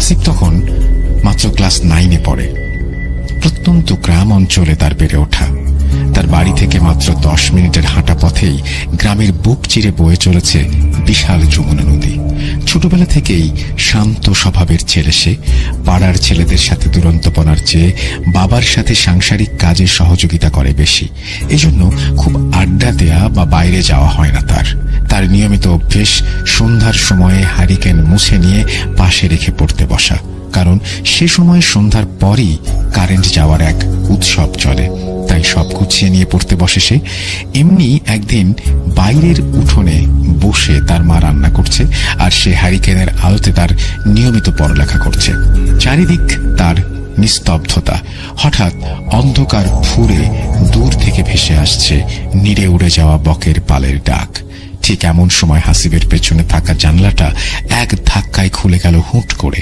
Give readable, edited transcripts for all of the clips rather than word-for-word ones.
হাসিব তখন মাত্র ক্লাস 9-এ পড়ে। প্রত্যন্ত গ্রাম অঞ্চলে তার বেড়ে ওঠা। তার বাড়ি থেকে মাত্র 10 মিনিটের হাঁটা পথেই গ্রামের বুক চিরে বয়ে চলেছে বিশাল যমুনা নদী। ছোটবেলা থেকেই শান্ত স্বভাবের ছেলে সে। পাড়ার ছেলেদের সাথে দুরন্তপনার চেয়ে বাবার সাথে সাংসারিক কাজে সহযোগিতা করে বেশি। এজন্য খুব আড্ডা দেয়া বা বাইরে যাওয়া হয় না তার। তার নিয়মিত অভ্যেস সন্ধ্যার সময়ে হারিকেন মুছে নিয়ে পাশে রেখে পড়তে বসা, কারণ সে সময় সন্ধ্যার পরই কারেন্ট যাওয়ার এক উৎসব চলে। তাই সব গুছিয়ে নিয়ে পড়তে বসে সে। এমনি একদিন বাইরের উঠোনে বসে তার মা রান্না করছে, আর সে হারিকেনের আলোতে তার নিয়মিত পড়ালেখা করছে। চারিদিক তার নিস্তব্ধতা। হঠাৎ অন্ধকার ফুরে দূর থেকে ভেসে আসছে নিড়ে উড়ে যাওয়া বকের পালের ডাক। ঠিক এমন সময় হাসিবের পেছনে থাকা জানলাটা এক ধাক্কায় খুলে গেল হুট করে।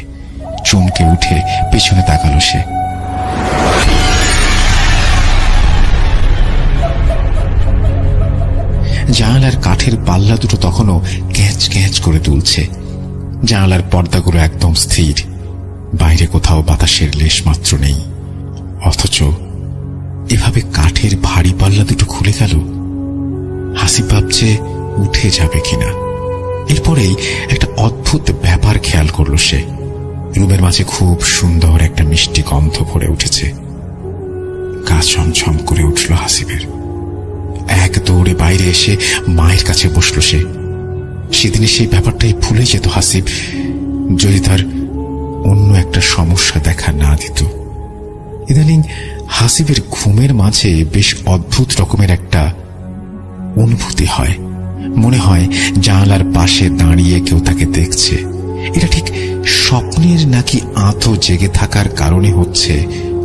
চমকে উঠে পেছনে তাকালো সে। জানালার কাঠের পাল্লা দুটো তখনও ক্যাঁচ ক্যাঁচ করে দুলছে। জানালার পর্দাগুলো একদম স্থির, বাইরে কোথাও বাতাসের লেশ মাত্র নেই। অথচ এভাবে কাঠের ভারী পাল্লা দুটো খুলে গেল। হাসিব ভাবছে উঠে যাবে কিনা। এরপরেই একটা অদ্ভুত ব্যাপার খেয়াল করল সে। রুমের মাঝে খুব সুন্দর একটা মিষ্টি গন্ধ ভরে উঠেছে। গা ছমছম করে উঠল হাসিবের। এক দৌড়ে বাইরে এসে মায়ের কাছে বসল সে। সেদিনে সেই ব্যাপারটাই ভুলে যেত হাসিব, যদি তার অন্য একটা সমস্যা দেখা না দিত। ইদানিং হাসিবের ঘুমের মাঝে বেশ অদ্ভুত রকমের একটা অনুভূতি হয়। মনে হয় জানালার পাশে দাঁড়িয়ে কেউ তাকে দেখছে। এটা ঠিক স্বপ্নের নাকি আঁতো জেগে থাকার কারণে হচ্ছে,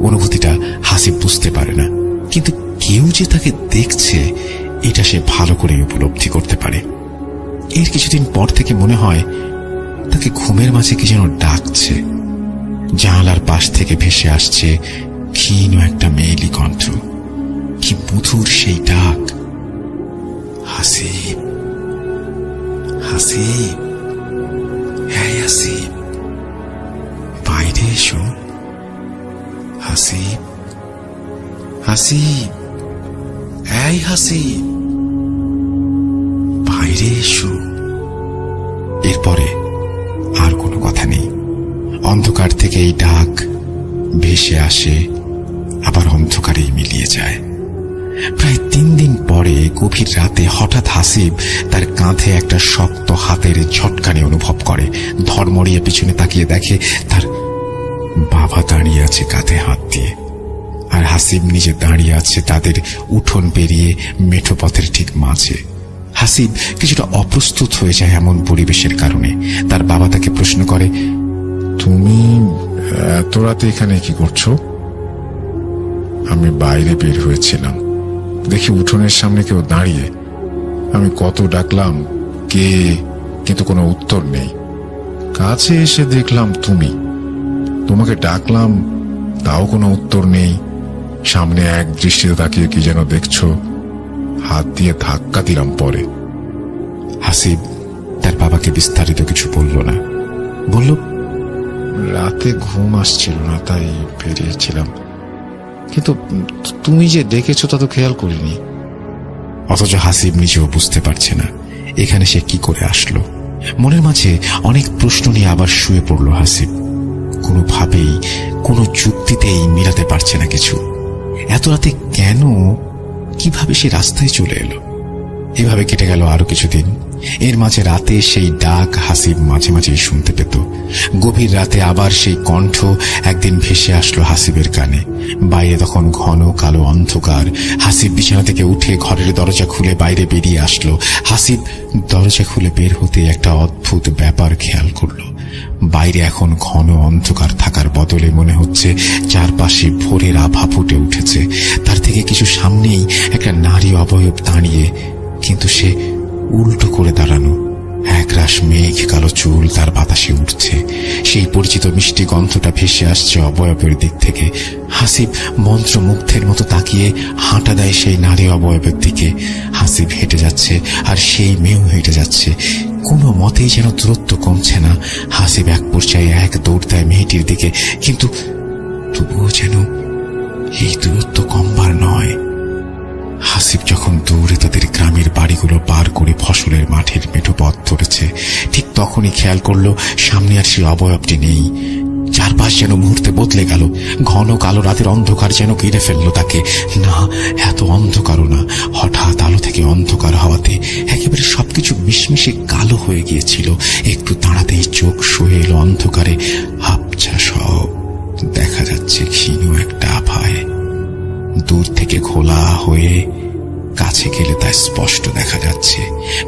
অনুভূতিটা হাসিব বুঝতে পারে না। কিন্তু কেউ যে তাকে দেখছে এটা সে ভালো করে উপলব্ধি করতে পারে। এর কিছুদিন পর থেকে মনে হয় তাকে ঘুমের মাঝে কি যেন ডাকছে। জানালার পাশ থেকে ভেসে আসছে ক্ষীণ একটা মেয়েলি কণ্ঠ। কি মধুর সেই ডাক! হাসিব, হাসিব, হ্যাঁ হাসিব, বাইরে এসো। হাসিব, হাসিব, এই হাসিব, বাইরে এসো। এরপরে আর কোনো কথা নেই। অন্ধকার থেকে এই ডাক ভেসে আসে, আবার অন্ধকারেই মিলিয়ে যায়। প্রায় 3 দিন পরে গভীর রাতে হঠাৎ হাসিব তার কাঁধে একটা শক্ত হাতের ঝটকানি অনুভব করে। ধর্মড়িয়ে পিছনে তাকিয়ে দেখে তার বাবা দাঁড়িয়ে আছে কাঁধে হাত দিয়ে, আর হাসিব নিজে দাঁড়িয়ে আছে তাদের উঠোন পেরিয়ে মেঠো পথের ঠিক মাঝে। হাসিব কিছুটা অপ্রস্তুত হয়ে যায় এমন পরিবেশের কারণে। তার বাবা তাকে প্রশ্ন করে, তুমি এত রাতে এখানে কি করছো? আমি বাইরে বের হয়েছিলাম, দেখি উঠোনের সামনে কেউ দাঁড়িয়ে। আমি কত ডাকলাম কে, কিন্তু কোনো উত্তর নেই। কাছে এসে দেখলাম তুমি। তোমাকে ডাকলাম, তাও কোনো উত্তর নেই। সামনে এক দৃষ্টিতে তাকিয়ে কি যেন দেখছো। হাত দিয়ে ধাক্কা দিলাম পরে। হাসিব তার বাবাকে বিস্তারিত কিছু বলল না। বলল, রাতে ঘুম আসছিল না, তাই বেরিয়েছিলাম। কিন্তু তুমি যে ডেকেছো তা তো খেয়াল করিনি। অথচ হাসিব নিজেও বুঝতে পারছে না এখানে সে কি করে আসলো। মনের মাঝে অনেক প্রশ্ন নিয়ে আবার শুয়ে পড়ল হাসিব। কোনোভাবেই, কোনো যুক্তিতেই মিলাতে পারছে না কিছু। এত রাতে কেন, কিভাবে সে রাস্তায় চলে এলো? এভাবে কেটে গেল আরো কিছুদিন। এর মাঝে রাতে সেই ডাক হাসিব মাঝে মাঝেই শুনতে পেত। গভীর রাতে আবার সেই কণ্ঠ একদিন ভেসে আসলো হাসিবের কানে। বাইরে তখন ঘন কালো অন্ধকার। হাসিব বিছানা থেকে উঠে ঘরের দরজা খুলে বাইরে বেরিয়ে আসলো। হাসিব দরজা খুলে বের হতে একটা অদ্ভুত ব্যাপার খেয়াল করলো। বাইরে এখন ঘন অন্ধকার থাকার বদলে মনে হচ্ছে চারপাশে ভোরের আভা ফুটে উঠেছে। তার থেকে কিছু সামনেই একটা নারী অবয়ব দাঁড়িয়ে, কিন্তু সে উল্টো করে দাঁড়ানো। একরাশ মেঘ কালো চুল তার বাতাসে উঠছে। সেই পরিচিত মিষ্টি গন্ধটা ভেসে আসছে অবয়বের দিক থেকে। হাসিব মন্ত্রমুগ্ধের মতো তাকিয়ে হাঁটা দেয় সেই নারী অবয়বের দিকে। হাসিব হেঁটে যাচ্ছে, আর সেই মেয়েও হেঁটে যাচ্ছে। কোনো মতেই যেন দূরত্ব কমছে না। হাসিব এক পর্যায়ে এক দৌড় দেয় মেয়েটির দিকে, কিন্তু তবুও যেন এই দূরত্ব কমবার নয়। হাসিব যখন দৌড়ে তাদের গ্রামের বাড়িগুলো পার করে ফসলের মাঠের মেঠো পথ ধরেছে, ঠিক তখনই খেয়াল করলো সামনে আর সেই অবয়বটি নেই। চারপাশ যেন মুহূর্তে বদলে গেল। ঘন কালো রাতের অন্ধকার যেন ঘিরে ফেললো তাকে। না, এত অন্ধকারও না, হঠাৎ আলো থেকে অন্ধকার হওয়াতে একেবারে সবকিছু মিশমিশে কালো হয়ে গিয়েছিল। একটু দাঁড়াতেই চোখ সয়ে এলো অন্ধকারে। আবছা সব দেখা যাচ্ছে ক্ষীণ একটা আভায়। দূর থেকে ঘোলা হয়ে কাছে গেলে তা স্পষ্ট দেখা যাচ্ছে।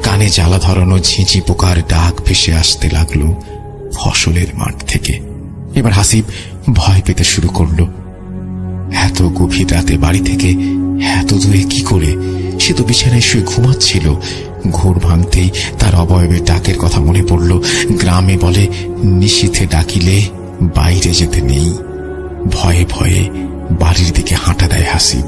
কানে জ্বালা ধরানো ঝিঁঝি পোকার ডাক ভেসে আসতে লাগলো ফসলের মাঠ থেকে। এবার হাসিব ভয় পেতে শুরু করলো। এত গভীর রাতে বাড়ি থেকে এত দূরে কি করে? সে তো বিছানায় শুয়ে ঘুমাচ্ছিল। ঘোর ভাঙতেই তার অবয়বের ডাকের কথা মনে পড়ল। গ্রামে বলে, নিশীথে ডাকিলে বাইরে যেতে নেই। ভয়ে ভয়ে বাড়ির দিকে হাঁটা দেয় হাসিব।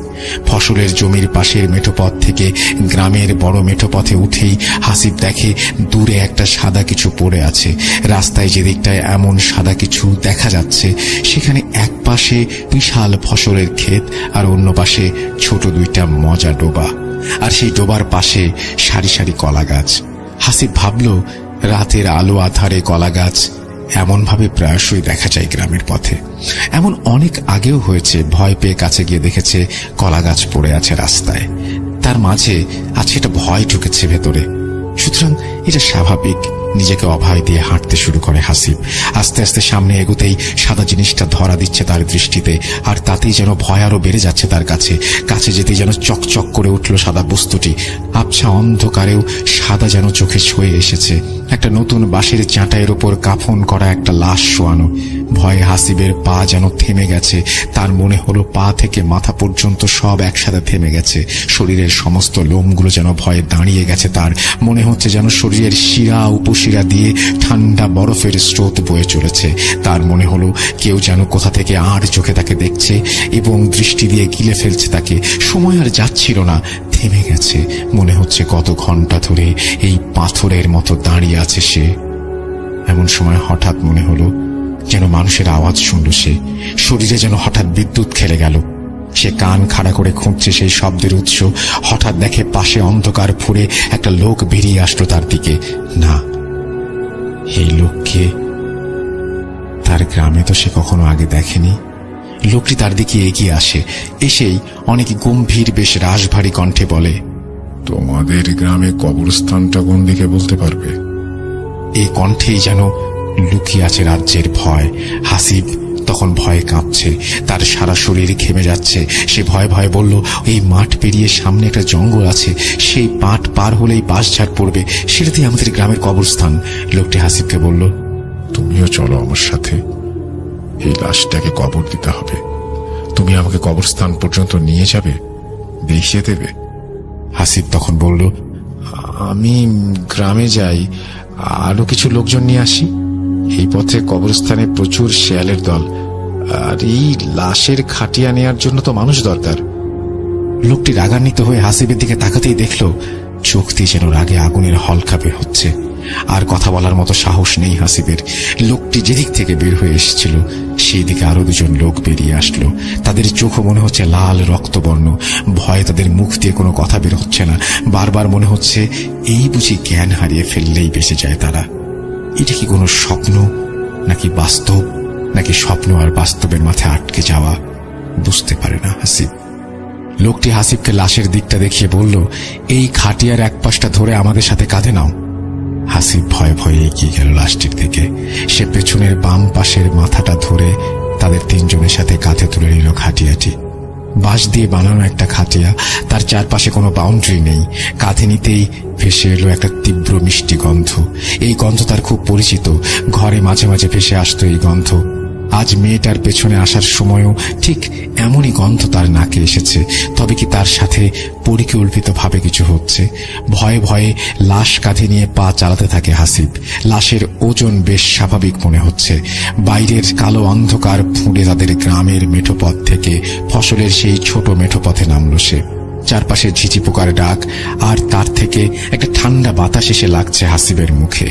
ফসলের জমির পাশের মেঠোপথ থেকে গ্রামের বড় মেঠোপথে উঠেই হাসিব দেখে দূরে একটা সাদা কিছু পড়ে আছে। রাস্তায় যে দিকটায় এমন সাদা কিছু দেখা যাচ্ছে, সেখানে এক পাশে বিশাল ফসলের ক্ষেত আর অন্য পাশে ছোট দুইটা মজা ডোবা, আর সেই ডোবার পাশে সারি সারি কলা গাছ। হাসিব ভাবল, রাতের আলো আধারে কলা গাছ এমন ভাবে প্রায়শই দেখা যায় গ্রামের পথে। এমন অনেক আগেও হয়েছে। ভয় পেয়ে কাছে গিয়ে দেখেছে কলা গাছ পড়ে আছে রাস্তায়। তার মাঝে আছে একটা ভয় ঢুকেছে ভেতরে। সুতরাং এটা স্বাভাবিক। নিজেকে অভয় দিয়ে হাঁটতে শুরু করে হাসিব। আস্তে আস্তে সামনে এগোতেই সাদা জিনিসটা ধরা দিচ্ছে তার দৃষ্টিতে, আর তাতেই যেন ভয় আরো বেড়ে যাচ্ছে তার কাছে। কাছে যেতেই যেন চকচক করে উঠল সাদা বস্তুটি। আবছা অন্ধকারেও সাদা যেন চোখে ছুঁয়ে এসেছে। একটা নতুন বাঁশের চাটাইয়ের ওপর কাফন করা একটা লাশ শোয়ানো। ভয়ে হাসিবের পা যেন থেমে গেছে। তার মনে হলো পা থেকে মাথা পর্যন্ত সব একসাথে থেমে গেছে। শরীরের সমস্ত লোমগুলো যেন ভয়ে দাঁড়িয়ে গেছে। তার মনে হচ্ছে যেন শরীরের শিরা উপশিরা দিয়ে ঠান্ডা বরফের স্রোত বয়ে চলেছে। তার মনে হলো কেউ যেন কোথা থেকে আর চোখে তাকে দেখছে এবং দৃষ্টি দিয়ে গিলে ফেলছে তাকে। সময় আর যাচ্ছিল না, থেমে গেছে। মনে হচ্ছে কত ঘন্টা ধরে এই পাথরের মতো দাঁড়িয়ে আছে সে। এমন সময় হঠাৎ মনে হলো যেন মানুষের আওয়াজ শুনল সে। শরীরে যেন হঠাৎ বিদ্যুৎ খেলে গেল। সে কান খাড়া করে খুঁজছে সেই শব্দের উৎস। হঠাৎ দেখে পাশে অন্ধকার ফুঁড়ে একটা লোক বেরিয়ে আসলো তার দিকে। না, এই লোককে তার গ্রামে তো সে কখনো আগে দেখেনি। লোকটি তার দিকে এগিয়ে আসে। এসেই অনেক গম্ভীর বেশ রাশভারী কণ্ঠে বলে, তোমাদের গ্রামে কবরস্থানটা কোন দিকে বলতে পারবে? এই কণ্ঠেই যেন লুকিয়ে আছে রাজ্যের ভয়। হাসিব তখন ভয়ে কাঁপছে। তার সারা শরীর ঘেমে যাচ্ছে। সে ভয়ে ভয়ে বলল, এই মাঠ পেরিয়ে সামনে একটা জঙ্গল আছে, সেই পাট পার হলেই বাঁশঝাড় পড়বে, সেটাতেই আমাদের গ্রামের কবরস্থান। লোকটি হাসিবকে বলল, তুমিও চলো আমার সাথে। এই লাশটাকে কবর দিতে হবে। তুমি আমাকে কবরস্থান পর্যন্ত নিয়ে যাবে, দেখিয়ে দেবে। হাসিব তখন বলল, আমি গ্রামে যাই, আরো কিছু লোকজন নিয়ে আসি। এই পথে কবরস্থানে প্রচুর শেয়ালের দল, আর এই লাশের খাটিয়া নেয়ার জন্য তো মানুষ দরকার। লোকটি রাগান্বিত হয়ে হাসিবের দিকে তাকাতেই দেখল চোখ দিয়ে যেন রাগে আগুনের হলকা বের হচ্ছে। আর কথা বলার মতো সাহস নেই হাসিবের। লোকটি যেদিক থেকে বের হয়ে এসেছিল সেই দিকে আরো দুজন লোক বেরিয়ে আসলো। তাদের চোখও মনে হচ্ছে লাল রক্তবর্ণ। ভয়ে তাদের মুখ দিয়ে কোনো কথা বের হচ্ছে না। বারবার মনে হচ্ছে এই বুঝি জ্ঞান হারিয়ে ফেললেই বেঁচে যায় তারা। এটা কি কোনো স্বপ্ন নাকি বাস্তব, নাকি স্বপ্ন আর বাস্তবের মাথায় আটকে যাওয়া, বুঝতে পারে না হাসিব। লোকটি হাসিবকে লাশের দিকটা দেখিয়ে বলল, এই খাটিয়ার এক পাশটা ধরে আমাদের সাথে কাঁধে নাও। হাসিব ভয়ে ভয়ে এগিয়ে গেল লাশটির দিকে। সে পেছনের বাম পাশের মাথাটা ধরে তাদের তিনজনের সাথে কাঁধে তুলে নিল খাটিয়াটি। বাঁশ দিয়ে বানানো একটা খাটিয়া, তার চারপাশে কোনো বাউন্ডারি নেই। কাঁধে নিতেই ভেসে এলো একটা তীব্র মিষ্টি গন্ধ। এই গন্ধ তার খুব পরিচিত। ঘরে মাঝে মাঝে ভেসে আসতো এই গন্ধ। আজ মেয়েটার পেছনে আসার সময়ও ঠিক এমনই গন্ধ তার নাকে এসেছে। তবে কি তার সাথে পরিকল্পিতভাবে কিছু হচ্ছে? ভয়ে ভয়ে লাশ কাঁধে নিয়ে পা চালাতে থাকে হাসিব। লাশের ওজন বেশ স্বাভাবিক মনে হচ্ছে। বাইরের কালো অন্ধকার ফুঁড়ে তাদের গ্রামের মেঠোপথ থেকে ফসলের সেই ছোট মেঠোপথে নামল সে। চারপাশে ঝিঝি পোকার ডাক, আর তার থেকে একটা ঠান্ডা বাতাস এসে লাগছে হাসিবের মুখে।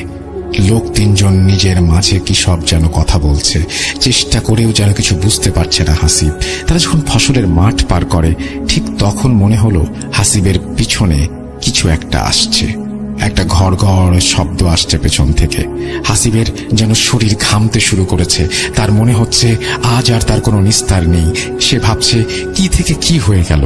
লোক তিনজন নিজের মাঝে কি সব যেন কথা বলছে, চেষ্টা করেও যেন কিছু বুঝতে পারছে না হাসিব। তারা যখন ফসলের মাঠ পার করে, ঠিক তখন মনে হলো হাসিবের পিছনে কিছু একটা আসছে। একটা ঘড় ঘড় শব্দ আসছে পেছন থেকে। হাসিবের যেন শরীর ঘামতে শুরু করেছে। তার মনে হচ্ছে আজ আর তার কোনো নিস্তার নেই। সে ভাবছে, কি থেকে কি হয়ে গেল?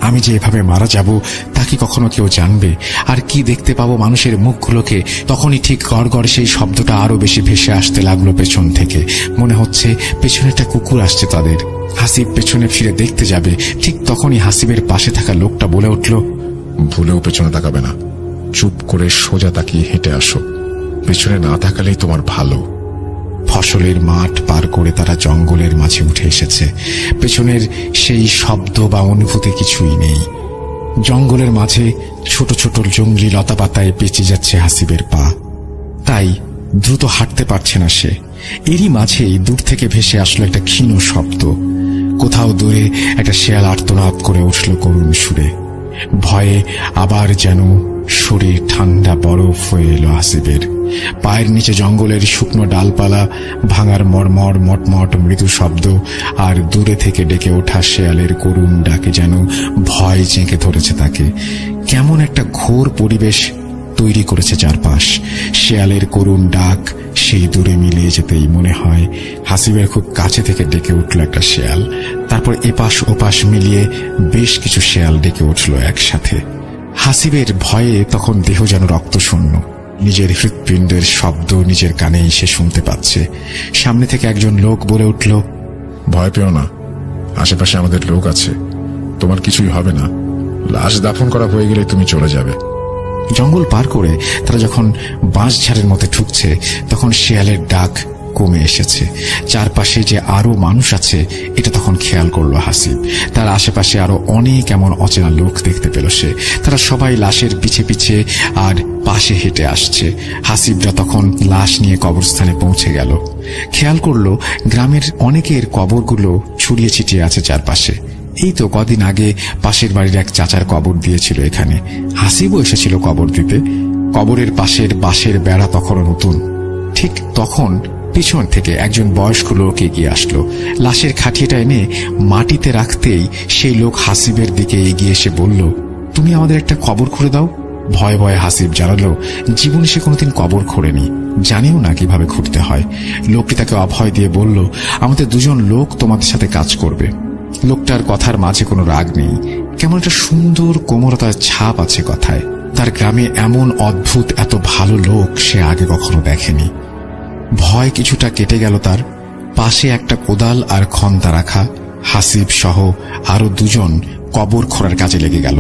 আমি যে এভাবে মারা যাব তা কি কখনো কেউ জানবে? আর কি দেখতে পাবো মানুষের মুখগুলোকে? তখনই ঠিক গড় গড় সেই শব্দটা আরো বেশি ভেসে আসতে লাগলো পেছন থেকে। মনে হচ্ছে পেছনে একটা কুকুর আসছে তাদের। হাসিব পেছনে ফিরে দেখতে যাবে, ঠিক তখনই হাসিবের পাশে থাকা লোকটা বলে উঠল, ভুলেও পেছনে তাকাবে না, চুপ করে সোজা তাকিয়ে হেঁটে আসো, পেছনে না তাকালেই তোমার ভালো। ফসলের মাঠ পার করে তারা জঙ্গলের মাঝে উঠে এসেছে। পেছনের সেই শব্দ বা অনুভূতি কিছুই নেই। জঙ্গলের মাঝে ছোট ছোট জঙ্গলি লতাপাতায় পেঁচে যাচ্ছে হাসিবের পা, তাই দ্রুত হাঁটতে পারছে না সে। এরই মাঝেই দূর থেকে ভেসে আসলো একটা ক্ষীণ শব্দ। কোথাও দূরে একটা শেয়াল আর্তনাদ করে উঠল করুণ সুরে। ভয়ে আবার যেন শরীর ঠান্ডা বরফ হয়ে এলো হাসিবের। পায়ের নিচে জঙ্গলের শুকনো ডালপালা ভাঙার মর্মর মটমট মৃদু শব্দ, আর দূরে থেকে ডেকে ওঠা শেয়ালের করুণ ডাকে যেন ভয় জেঁকে ধরেছে তাকে। কেমন একটা ঘোর পরিবেশ তৈরি করেছে চারপাশ। শেয়ালের করুণ ডাক সেই দূরে মিলিয়ে যেতেই মনে হয় হাসিবের খুব কাছে থেকে ডেকে উঠল একটা শেয়াল। তারপর এপাশ ওপাশ মিলিয়ে বেশ কিছু শেয়াল ডেকে উঠল একসাথে। হাসিবের ভয়ে তখন দেহ যেন রক্তশূন্য। নিজের হৃৎপিণ্ডের শব্দ নিজের কানেই সে শুনতে পাচ্ছে। সামনে থেকে একজন লোক বলে উঠল, ভয় পেও না, আশেপাশে আমাদের লোক আছে, তোমার কিছুই হবে না, লাশ দাফন করা হয়ে গেলে তুমি চলে যাবে। জঙ্গল পার করে তারা যখন বাঁশঝাড়ের মধ্যে ঢুকছে, তখন শেয়ালের ডাক কমে এসেছে। চারপাশে যে আরো মানুষ আছে এটা তখন খেয়াল করলো হাসিব। তার আশেপাশে আরো অনেক এমন অচেনা লোক দেখতে পেল সে। তারা সবাই লাশের পিছে পিছে আর পাশে হেঁটে আসছে। হাসিবরা তখন লাশ নিয়ে কবরস্থানে পৌঁছে গেল। খেয়াল করলো গ্রামের অনেকের কবরগুলো ছড়িয়ে ছিটিয়ে আছে চারপাশে। এই তো কদিন আগে পাশের বাড়ির এক চাচার কবর দিয়েছিল এখানে। হাসিবও এসেছিল কবর দিতে। কবরের পাশের বাঁশের বেড়া তখনও নতুন। ঠিক তখন পিছন থেকে একজন বয়স্ক লোক এগিয়ে আসলো। লাশের খাটিয়াটা এনে মাটিতে রাখতেই সেই লোক হাসিবের দিকে এগিয়ে এসে বলল, তুমি আমাদের একটা কবর খুঁড়ে দাও। ভয়ে ভয়ে হাসিব জানালো জীবনে সে কোনোদিন কবর খোঁড়েনি, জানেও না কিভাবে খুঁড়তে হয়। লোকটি তাকে অভয় দিয়ে বলল, আমাদের দুজন লোক তোমাদের সাথে কাজ করবে। লোকটার কথার মাঝে কোনো রাগ নেই, কেমন একটা সুন্দর কোমলতার ছাপ আছে কথায়। তার গ্রামে এমন অদ্ভুত এত ভালো লোক সে আগে কখনো দেখেনি। ভয় কিছুটা কেটে গেল তার। পাশে একটা কোদাল আর খন্তা রাখা। হাসিব সহ আরো দুজন কবর খোঁড়ার কাজে লেগে গেল।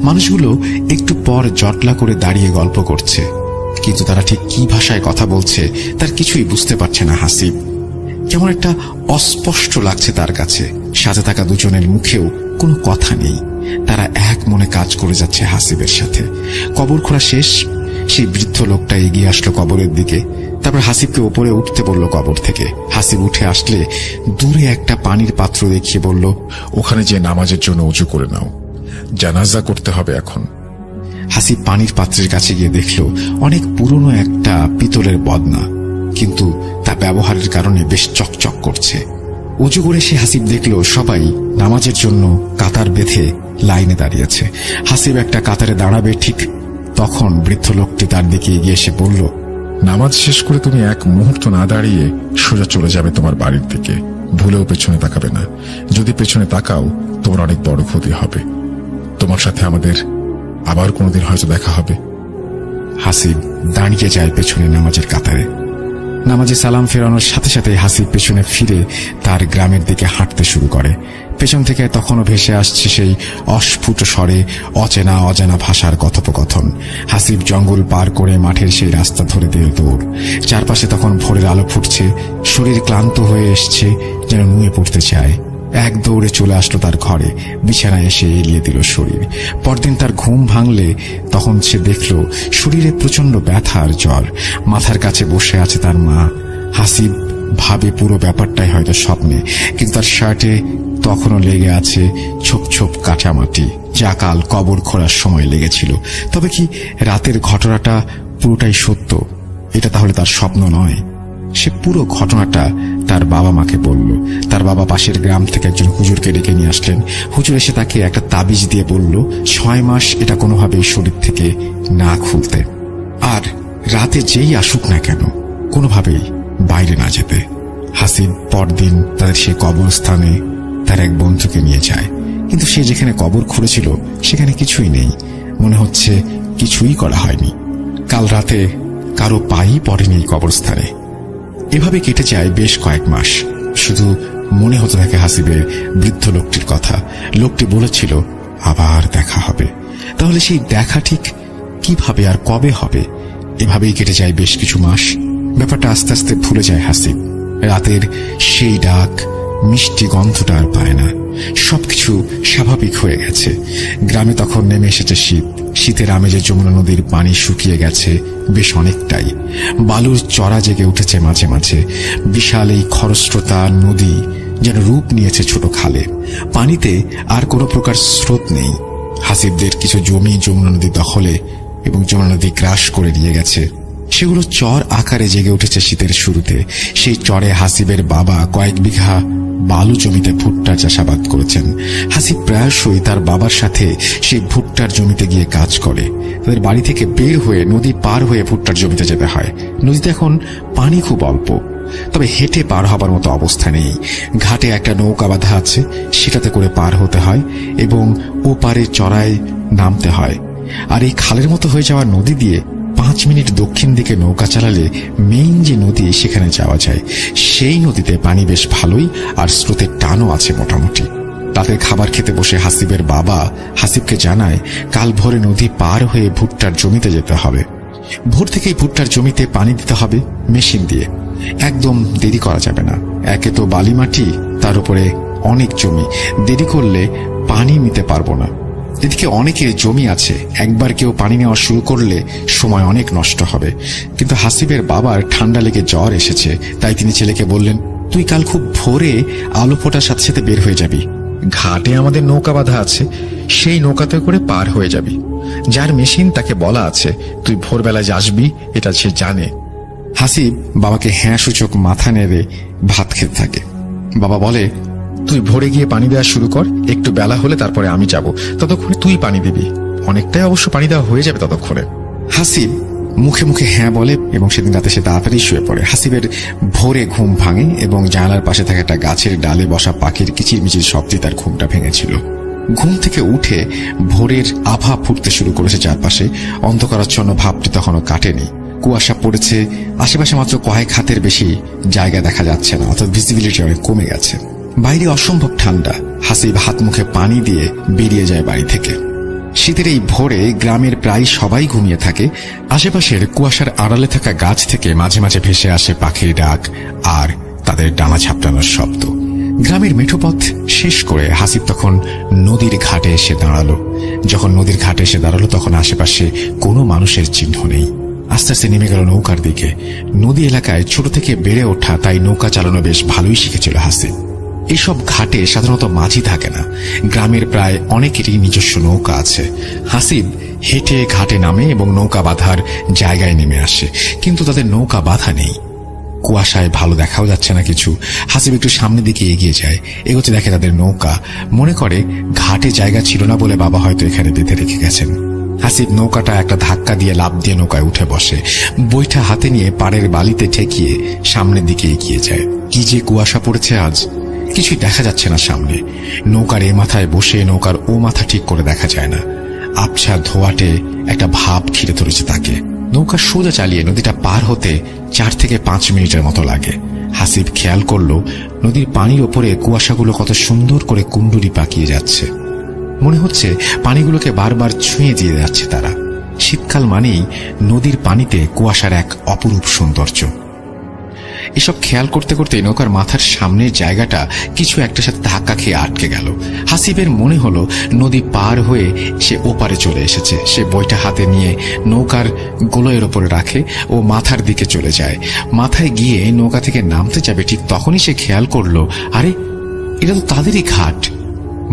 মানুষগুলো একটু পর জটলা করে দাঁড়িয়ে গল্প করছে, কিন্তু তারা ঠিক কি ভাষায় কথা বলছে তার কিছুই বুঝতে পারছে না হাসিব। কেমন একটা অস্পষ্ট লাগছে তার কাছে। সাথে থাকা দুজনের মুখেও কোনো কথা নেই। তারা এক মনে কাজ করে যাচ্ছে হাসিবের সাথে। কবর খোঁড়া শেষ। সেই বৃদ্ধ লোকটা এগিয়ে আসলো কবরের দিকে। তারপর হাসিবকে ওপরে উঠতে বলল কবর থেকে। হাসিব উঠে আসলে দূরে একটা পানির পাত্র দেখিয়ে বলল, ওখানে যে নামাজের জন্য উঁচু করে নাও, জানাজা করতে হবে এখন। হাসিব পানির পাত্রের কাছে গিয়ে দেখল অনেক পুরনো একটা পিতলের বদনা, কিন্তু তা ব্যবহারের কারণে বেশ চকচক করছে। উঁচু করে সে হাসিব দেখল সবাই নামাজের জন্য কাতার বেঁধে লাইনে দাঁড়িয়েছে। হাসিব একটা কাতারে দাঁড়াবে ঠিক তখন বৃদ্ধ লোকটি তার দিকে এগিয়ে এসে বলল, নামাজ শেষ করে তুমি এক মুহূর্ত না দাঁড়িয়ে সোজা চলে যাবে তোমার বাড়ির দিকে। ভুলেও পেছনে তাকাবে না, যদি পেছনে তাকাও তোমার অনেক বড় ক্ষতি হবে। তোমার সাথে আমাদের আবার কোনোদিন হয়তো দেখা হবে। হাসিব দাঁড়িয়ে যায় পেছনে নামাজের কাতারে। নামাজে সালাম ফেরানোর সাথে সাথে হাসিব পেছনে ফিরে তার গ্রামের দিকে হাঁটতে শুরু করে। পেছন থেকে তখনও ভেসে আসছে সেই অস্ফুট স্বরে অচেনা অজানা ভাষার কথোপকথন। হাসিব জঙ্গল পার করে মাঠের সেই রাস্তা ধরে দিল দৌড়। চারপাশে তখন ভোরের আলো ফুটছে। শরীর ক্লান্ত হয়ে এসছে, যেন নুয়ে পড়তে চায়। এক দৌড়ে চলে আসলো তার ঘরে। বিছানায় এসে এলিয়ে দিল শরীর। পরদিন তার ঘুম ভাঙলে তখন সে দেখল শরীরে প্রচন্ড ব্যথা আর জ্বর। মাথার কাছে বসে আছে তার মা। হাসিব ভাবে পুরো ব্যাপারটাই হয়তো স্বপ্নে, কিন্তু তার শার্টে তখনও লেগে আছে ছোপ ছোপ কাঁচা মাটি। যা কাল কবর খোঁড়ার সময় লেগেছিল। তবে কি রাতের ঘটনাটা পুরোটাই সত্য? এটা তাহলে তার স্বপ্ন নয়। সে পুরো ঘটনাটা তার বাবা মাকে বলল। তার বাবা পাশের গ্রাম থেকে একজন হুজুরকে ডেকে নিয়ে আসলেন। হুজুর এসে তাকে একটা তাবিজ দিয়ে বলল 6 মাস এটা কোনোভাবেই শরীর থেকে না খুলতে, আর রাতে যেই আসুক না কেন কোনোভাবেই বাইরে না যেতে। হাসিব পরদিন তাদের সে কবরস্থানে তার এক বন্ধুকে নিয়ে যায়, কিন্তু সে যেখানে কবর খুঁড়েছিল সেখানে কিছুই নেই। মনে হচ্ছে কিছুই করা হয়নি। কাল রাতে কারো পাই পড়েনি এই কবরস্থানে। এভাবে কেটে যায় বেশ কয়েক মাস। শুধু মনে হতে থাকে হাসিবের বৃদ্ধ লোকটির কথা। লোকটি বলেছিল আবার দেখা হবে। তাহলে সেই দেখা ঠিক কিভাবে আর কবে হবে? এভাবেই কেটে যায় বেশ কিছু মাস। ব্যাপারটা আস্তে আস্তে ভুলে যায় হাসিব। রাতের সেই ডাক, মিষ্টি গন্ধটা আর পায় না। সবকিছু স্বাভাবিক হয়ে গেছে। গ্রামে তখন নেমে এসেছে শীত। শীতের আমেজে যমুনা নদীর পানি শুকিয়ে গেছে বেশ অনেকটাই। বালুর চড়া জেগে উঠেছে মাঝে মাঝে। বিশাল এই খরস্রোতা নদী যেন রূপ নিয়েছে ছোট খালে। পানিতে আর কোনো প্রকার স্রোত নেই। হাসিবদের কিছু জমি যমুনা নদী দখলে এবং যমুনা নদী গ্রাস করে নিয়ে গেছে। সেগুলো চর আকারে জেগে উঠেছে শীতের শুরুতে। সেই চরে হাসিবের বাবা কয়েক বিঘা বালু জমিতে ভুট্টার চাষাবাদ করেছেন। হাসিব প্রায়শই তার বাবার সাথে সেই ভুট্টার জমিতে গিয়ে কাজ করে। তাদের বাড়ি থেকে বের হয়ে নদী পার হয়ে ভুট্টার জমিতে যেতে হয়। নদীতে এখন পানি খুব অল্প, তবে হেঁটে পার হবার মতো অবস্থা নেই। ঘাটে একটা নৌকা বাঁধা আছে, সেটাতে করে পার হতে হয় এবং ও পারে চড়ায় নামতে হয়। আর এই খালের মতো হয়ে যাওয়া নদী দিয়ে 5 মিনিট দক্ষিণ দিকে নৌকা চালালে মেইন যে নদী সেখানে যাওয়া যায়। সেই নদীতে পানি বেশ ভালোই, আর স্রোতের টানও আছে মোটামুটি। রাতের খাবার খেতে বসে হাসিবের বাবা হাসিবকে জানায় কাল ভোরে নদী পার হয়ে ভুট্টার জমিতে যেতে হবে। ভোর থেকেই ভুট্টার জমিতে পানি দিতে হবে মেশিন দিয়ে। একদম দেরি করা যাবে না। একে তো বালি মাটি, তার উপরে অনেক জমি। দেরি করলে পানি নিতে পারবো না। এদিকে অনেকের জমি আছে, একবার কেউ পানি নেওয়া শুরু করলে সময় অনেক নষ্ট হবে। কিন্তু হাসিবের বাবার ঠান্ডা লেগে জ্বর এসেছে, তাই তিনি ছেলেকে বললেন তুই কাল খুব ভোরে আলো ফোটার সাথে সাথে বের হয়ে যাবি। ঘাটে আমাদের নৌকা বাঁধা আছে, সেই নৌকাতে করে পার হয়ে যাবি। যার মেশিন তাকে বলা আছে তুই ভোরবেলায় আসবি, এটা সে জানে। হাসিব বাবাকে হ্যাঁ সূচক মাথা নেড়ে ভাত খেতে থাকে। বাবা বলে তুই ভোরে গিয়ে পানি দেওয়া শুরু কর, একটু বেলা হলে তারপরে আমি যাব, ততক্ষণে তুই পানি দিবি। অনেকটাই অবশ্য পানি দেওয়া হয়ে যাবে ততক্ষণে। হাসিব মুখে মুখে হ্যাঁ বলে এবং সেদিন রাতে সে তাড়াতাড়ি শুয়ে পড়ে। হাসিবের ভোরে ঘুম ভাঙে এবং জানালার পাশে থাকা একটা গাছের ডালে বসা পাখির কিচিরমিচির শব্দে তার ঘুমটা ভেঙেছিল। ঘুম থেকে উঠে ভোরের আভা ফুটতে শুরু করেছে চারপাশে। অন্ধকারাচ্ছন্ন ভাবটি তখনও কাটেনি। কুয়াশা পড়েছে, আশেপাশে মাত্র কয়েক হাতের বেশি জায়গা দেখা যাচ্ছে না, অর্থাৎ ভিজিবিলিটি অনেক কমে গেছে। বাইরে অসম্ভব ঠান্ডা। হাসিব হাত মুখে পানি দিয়ে বেরিয়ে যায় বাড়ি থেকে। শীতের এই ভোরে গ্রামের প্রায় সবাই ঘুমিয়ে থাকে। আশেপাশের কুয়াশার আড়ালে থাকা গাছ থেকে মাঝে মাঝে ভেসে আসে পাখির ডাক আর তাদের ডানা ঝাপটানোর শব্দ। গ্রামের মেঠোপথ শেষ করে হাসিব তখন নদীর ঘাটে এসে দাঁড়ালো। যখন নদীর ঘাটে এসে দাঁড়ালো তখন আশেপাশে কোনো মানুষের চিহ্ন নেই। আস্তে আস্তে নেমে গেল নৌকার দিকে। নদী এলাকায় ছোট থেকে বেড়ে ওঠা, তাই নৌকা চালানো বেশ ভালোই শিখেছিল হাসিব। এইসব ঘাটে সাধারণত মাঝি থাকে না। গ্রামের প্রায় অনেকেরই নিজস্ব নৌকা আছে। হাসিব হেঁটে ঘাটে নামে এবং নৌকা বাঁধার জায়গায় নেমে আসে, কিন্তু তাদের নৌকা বাঁধা নেই। কুয়াশায় ভালো দেখাও যাচ্ছে না কিছু। হাসিব একটু সামনের দিকে এগিয়ে যায়। এগোতে দেখে তাদের নৌকা। মনে করে ঘাটে জায়গা ছিল না বলে বাবা হয়তো এখানে বেঁধে রেখে গেছেন। হাসিব নৌকাটা একটা ধাক্কা দিয়ে লাফ দিয়ে নৌকায় উঠে বসে। বইটা হাতে নিয়ে পাড়ের বালিতে ঠেকিয়ে সামনের দিকে এগিয়ে যায়। কি যে কুয়াশা পড়েছে আজ, কিছুই দেখা যাচ্ছে না সামনে। নৌকার এ মাথায় বসে নৌকার ও মাথা ঠিক করে দেখা যায় না। আবছা ধোয়াটে একটা ভাব ঘিরে ধরেছে তাকে। নৌকা সোজা চালিয়ে নদীটা পার হতে 4 থেকে 5 মিনিটের মতো লাগে। হাসিব খেয়াল করলো নদীর পানির ওপরে কুয়াশাগুলো কত সুন্দর করে কুণ্ডুলি পাকিয়ে যাচ্ছে। মনে হচ্ছে পানিগুলোকে বারবার ছুঁয়ে দিয়ে যাচ্ছে তারা। শীতকাল মানেই নদীর পানিতে কুয়াশার এক অপরূপ সৌন্দর্য। এসব খেয়াল করতে করতে নৌকার মাথার সামনের জায়গাটা কিছু একটার সাথে ধাক্কা খেয়ে আটকে গেল। হাসিবের মনে হলো নদী পার হয়ে সে ওপারে চলে এসেছে। সে বইটা হাতে নিয়ে নৌকার গোলয়ের ওপরে রাখে ও মাথার দিকে চলে যায়। মাথায় গিয়ে নৌকা থেকে নামতে যাবে, ঠিক তখনই সে খেয়াল করলো আরে এটা তো তাদেরই ঘাট।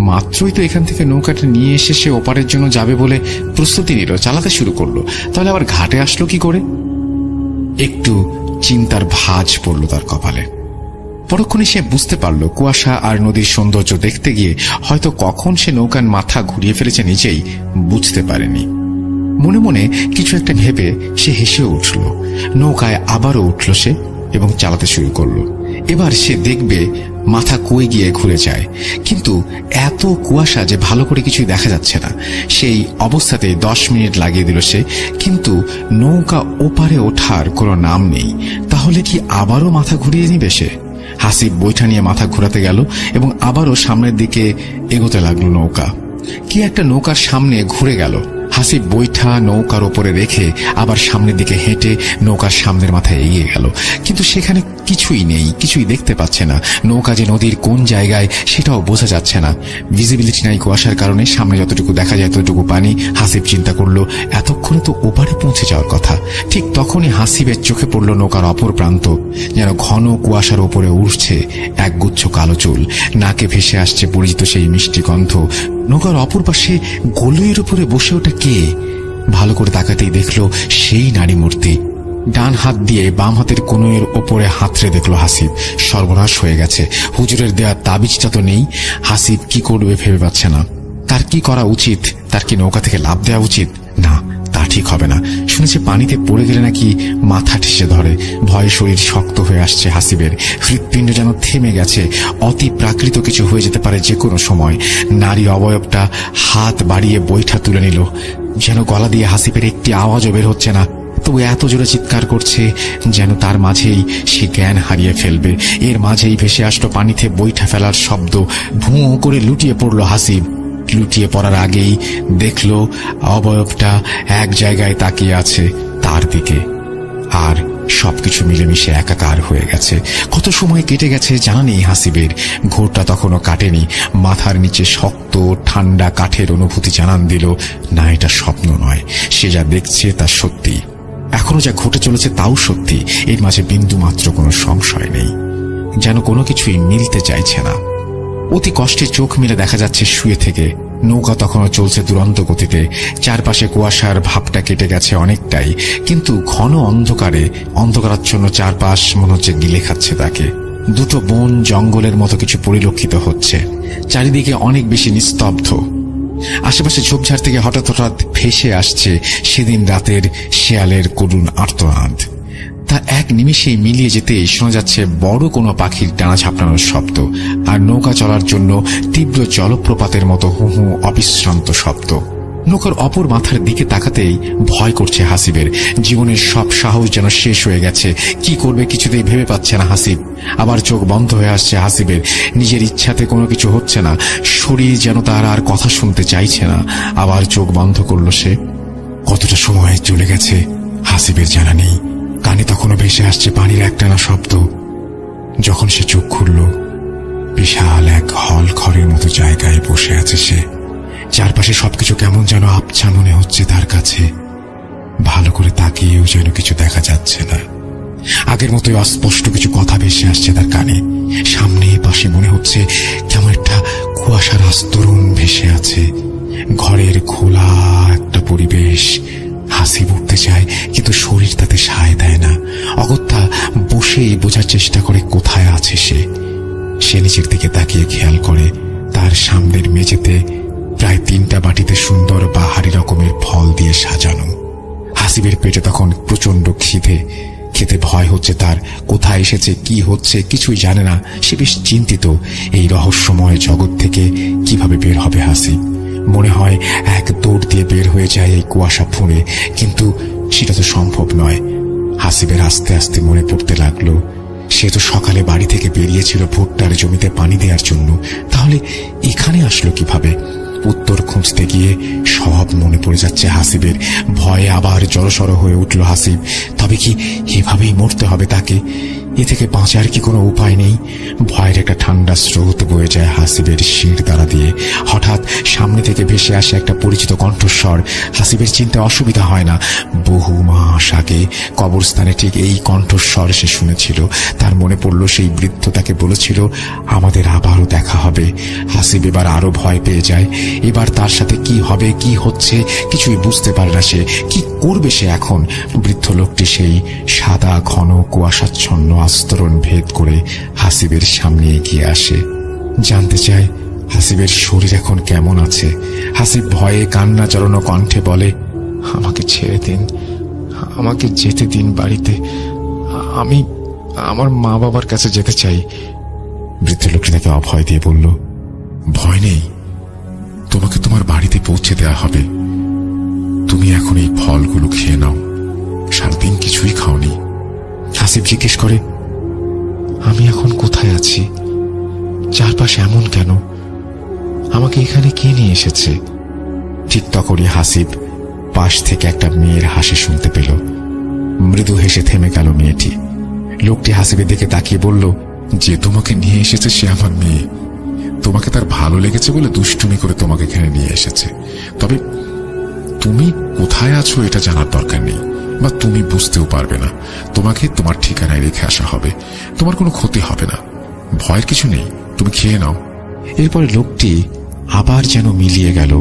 মাত্রই তো এখান থেকে নৌকাটা নিয়ে এসে সে ওপারের জন্য যাবে বলে প্রস্তুতি নিল, চালাতে শুরু করলো, তাহলে আবার ঘাটে আসলো কি করে? একটু চিন্তার ভাঁজ পড়ল তার কপালে। পরক্ষণে সে বুঝতে পারল কুয়াশা আর নদীর সৌন্দর্য দেখতে গিয়ে হয়তো কখন সে নৌকার মাথা ঘুরিয়ে ফেলেছে নিজেই বুঝতে পারেনি। মনে মনে কিছু একটা ভেবে সে হেসে উঠল। নৌকায় আবারও উঠল সে এবং চালাতে শুরু করলো। এবার সে দেখবে মাথা কই গিয়ে ঘুরে যায়, কিন্তু এত কুয়াশা যে ভালো করে কিছুই দেখা যাচ্ছে না। সেই অবস্থাতে 10 মিনিট লাগিয়ে দিল সে, কিন্তু নৌকা ওপারে ওঠার কোনো নাম নেই। তাহলে কি আবারও মাথা ঘুরিয়ে নিবে সে? হাসিব বৈঠা নিয়ে মাথা ঘোরাতে গেল এবং আবারও সামনের দিকে এগোতে লাগলো নৌকা। কি একটা নৌকার সামনে ঘুরে গেল। হাসিব বৈঠা নৌকার ওপরে রেখে আবার সামনের দিকে হেঁটে নৌকার সামনের মাথায় এগিয়ে গেল, কিন্তু সেখানে কিছুই নেই, কিছুই দেখতে পাচ্ছে না। নৌকা যে নদীর কোন জায়গায় সেটাও বোঝা যাচ্ছে না। ভিজিবিলিটি নাই কুয়াশার কারণে, সামনে যতটুকু দেখা যায় ততটুকু পানি। হাসিব চিন্তা করলো এতক্ষণে তো ওপারে পৌঁছে যাওয়ার কথা। ঠিক তখনই হাসিবের চোখে পড়ল নৌকার অপর প্রান্ত, যেন ঘন কুয়াশার ওপরে উঠছে একগুচ্ছ কালো চুল, নাকে ভেসে আসছে পরিচিত সেই মিষ্টি গন্ধ। নৌকার অপর পাশে গলুইয়ের উপরে বসে ওঠা কে? ভালো করে তাকাতেই দেখলো সেই নারী মূর্তি। ডান হাত দিয়ে বাম হাতের কোণের ওপরে হাতড়ে দেখলো হাসিব। সর্বনাশ হয়ে গেছে, হুজুরের দেওয়া তাবিজটা তো নেই। হাসিব কি করবে ভেবে পাচ্ছে না। তার কি করা উচিত? তার কি নৌকা থেকে লাফ দেওয়া উচিত? না, তা ঠিক হবে না। শুনেছে পানিতে পড়ে গেলে নাকি মাথা ঠেসে ধরে। ভয়ে শরীর শক্ত হয়ে আসছে হাসিবের। হৃৎপিণ্ড যেন থেমে গেছে। অতি প্রাকৃত কিছু হয়ে যেতে পারে যে কোনো সময়। নারী অবয়বটা হাত বাড়িয়ে বৈঠা তুলে নিল, যেন গলা দিয়ে হাসিবের একটি আওয়াজও বের হচ্ছে না। তবু এত জোরে চিৎকার করছে যেন তার মাঝেই সে জ্ঞান হারিয়ে ফেলবে। এর মাঝেই ভেসে আসলো পানিতে বৈঠা ফেলার শব্দ। ভুঁ করে লুটিয়ে পড়ল হাসিব। লুটিয়ে পড়ার আগেই দেখল অবয়বটা এক জায়গায় তাকিয়ে আছে তার দিকে, আর সবকিছু মিলেমিশে একাকার হয়ে গেছে। কত সময় কেটে গেছে জানা নেই হাসিবের। ঘোরটা তখনও কাটেনি। মাথার নিচে শক্ত ঠান্ডা কাঠের অনুভূতি জানান দিল না, এটা স্বপ্ন নয়, সে যা দেখছে তা সত্যি। এখনো যা ঘটে চলেছে তাও সত্যি। এর মাঝে বিন্দু মাত্র কোনো সংশয় নেই। যেন কোনো কিছুই মিলতে চাইছে না। অতি কষ্টে চোখ মিলে দেখা যাচ্ছে শুয়ে থেকে নৌকা তখনও চলছে দুরন্ত গতিতে। চারপাশে কুয়াশার ভাবটা কেটে গেছে অনেকটাই, কিন্তু ঘন অন্ধকারাচ্ছন্ন চারপাশ মনে হচ্ছে গিলে খাচ্ছে তাকে। দুটো বন জঙ্গলের মতো কিছু পরিলক্ষিত হচ্ছে। চারিদিকে অনেক বেশি নিস্তব্ধ। আশেপাশে ঝোপঝাড় থেকে হঠাৎ হঠাৎ ভেসে আসছে সেদিন রাতের শেয়ালের করুণ আর্তনাদ। তা এক নিমিষেই মিলিয়ে যেতে শোনা যাচ্ছে বড় কোনো পাখির ডানা ঝাপটানোর শব্দ, আর নৌকা চলার জন্য তীব্র জলপ্রপাতের মতো হু হু অবিশ্রান্ত শব্দ। নৌকার অপর মাথার দিকে তাকাতেই ভয় করছে হাসিবের। জীবনের সব সাহস যেন শেষ হয়ে গেছে। কি করবে কিছুতেই ভেবে পাচ্ছে না হাসিব। আবার চোখ বন্ধ হয়ে আসছে হাসিবের। নিজের ইচ্ছাতে কোনো কিছু হচ্ছে না। শরীর যেন তার আর কথা শুনতে চাইছে না। আবার চোখ বন্ধ করল সে। কতটা সময় চলে গেছে হাসিবের জানা নেই। কানে তখনও ভেসে আসছে পানির একটানা শব্দ। যখন সে চোখ খুলল, বিশাল এক হল ঘরের মতো জায়গায় বসে আছে সে। চারপাশে সবকিছু কেমন যেন আবছা মনে হচ্ছে তার কাছে। ভালো করে তাকিয়েও যেন কিছু দেখা যাচ্ছে না। আগের মতোই অস্পষ্ট কিছু কথা ভেসে আসছে তার কানে। সামনে পাশে মনে হচ্ছে কেমন একটা কুয়াশার আস্তরণ ভেসে আছে। ঘরের খোলা একটা পরিবেশ। হাসিব উঠতে চায়, কিন্তু শরীর তাতে সায় দেয় না। অগত্যা বসেই বোঝার চেষ্টা করে কোথায় আছে সে। নিচের দিকে তাকিয়ে খেয়াল করে তার সামনের মেঝেতে প্রায় 3টা বাটিতে সুন্দর বাহারি রকমের ফল দিয়ে সাজানো। হাসিবের পেটে তখন প্রচন্ড খিদে। খেতে ভয় হচ্ছে তার। কোথায় এসেছে, কি হচ্ছে কিছুই জানে না। সে বেশ চিন্তিত। এই রহস্যময় জগৎ থেকে কিভাবে বের হবে হাসিব। মনে হয় এক দৌড় দিয়ে বের হয়ে যায় এই কুয়াশা ফুঁড়ে, কিন্তু সেটা তো সম্ভব নয়। হাসিবের আস্তে আস্তে মনে পড়তে লাগলো সে তো সকালে বাড়ি থেকে বেরিয়েছিল ভুট্টার জমিতে পানি দেওয়ার জন্য। তাহলে এখানে আসলো কিভাবে? উত্তর খুঁজতে গিয়ে সব মনে পড়ে যাচ্ছে হাসিবের। ভয়ে আবার জড়সড় হয়ে উঠল হাসিব। তবে কি এভাবেই মরতে হবে তাকে? এ থেকে বাঁচার কি কোনো উপায় নেই? ভয়ের একটা ঠান্ডা স্রোত বয়ে যায় হাসিবের শির দ্বারা দিয়ে। হঠাৎ সামনে থেকে ভেসে আসে একটা পরিচিত কণ্ঠস্বর। হাসিবের চিনতে অসুবিধা হয় না। বহু মাস আগে কবরস্থানে ঠিক এই কণ্ঠস্বর সে শুনেছিল। তার মনে পড়ল সেই বৃদ্ধ তাকে বলেছিল, আমাদের আবারও দেখা হবে। হাসিব এবার আরো ভয় পেয়ে যায়। এবার তার সাথে কি হবে, কি হচ্ছে কিছুই বুঝতে পারে না সে। কি করবে সে এখন? বৃদ্ধ লোকটি সেই সাদা ঘন কুয়াশাচ্ছন্ন আস্তরণ ভেদ করে হাসিবের সামনে এগিয়ে আসে। জানতে চায় হাসিবের শরীর এখন কেমন আছে। হাসিব ভয়ে কান্না জড়ানো কণ্ঠে বলে, আমাকে ছেড়ে দিন, আমাকে যেতে দিন বাড়িতে। আমি আমার মা বাবার কাছে যেতে চাই। বৃদ্ধ লোকটি তাকে অভয় দিয়ে বলল, ভয় নেই, তোমাকে তোমার বাড়িতে পৌঁছে দেওয়া হবে। তুমি এখন এই ফলগুলো খেয়ে নাও, সারাদিন কিছুই খাওনি। হাসিব জিজ্ঞেস করে, আমি এখন কোথায় আছি? চারপাশে এমন কেন? আমাকে এখানে কে নিয়ে এসেছে? ঠিক তখনই হাসিব পাশ থেকে একটা মেয়ের হাসি শুনতে পেল। মৃদু হেসে থেমে গেল মেয়েটি। লোকটি হাসিবের দিকে তাকিয়ে বলল, যে তোমাকে নিয়ে এসেছে সে আমার মেয়ে। তোমাকে তার ভালো লেগেছে বলে দুষ্টুমি করে তোমাকে এখানে নিয়ে এসেছে। তবে তুমি কোথায় আছো এটা জানার দরকার নেই, বা তুমি বুঝতেও পারবে না। তোমাকে তোমার ঠিকানায় রেখে আসা হবে। তোমার কোনো ক্ষতি হবে না, ভয়ের কিছু নেই, তুমি খেয়ে নাও। এরপরে লোকটি আবার যেন মিলিয়ে গেল।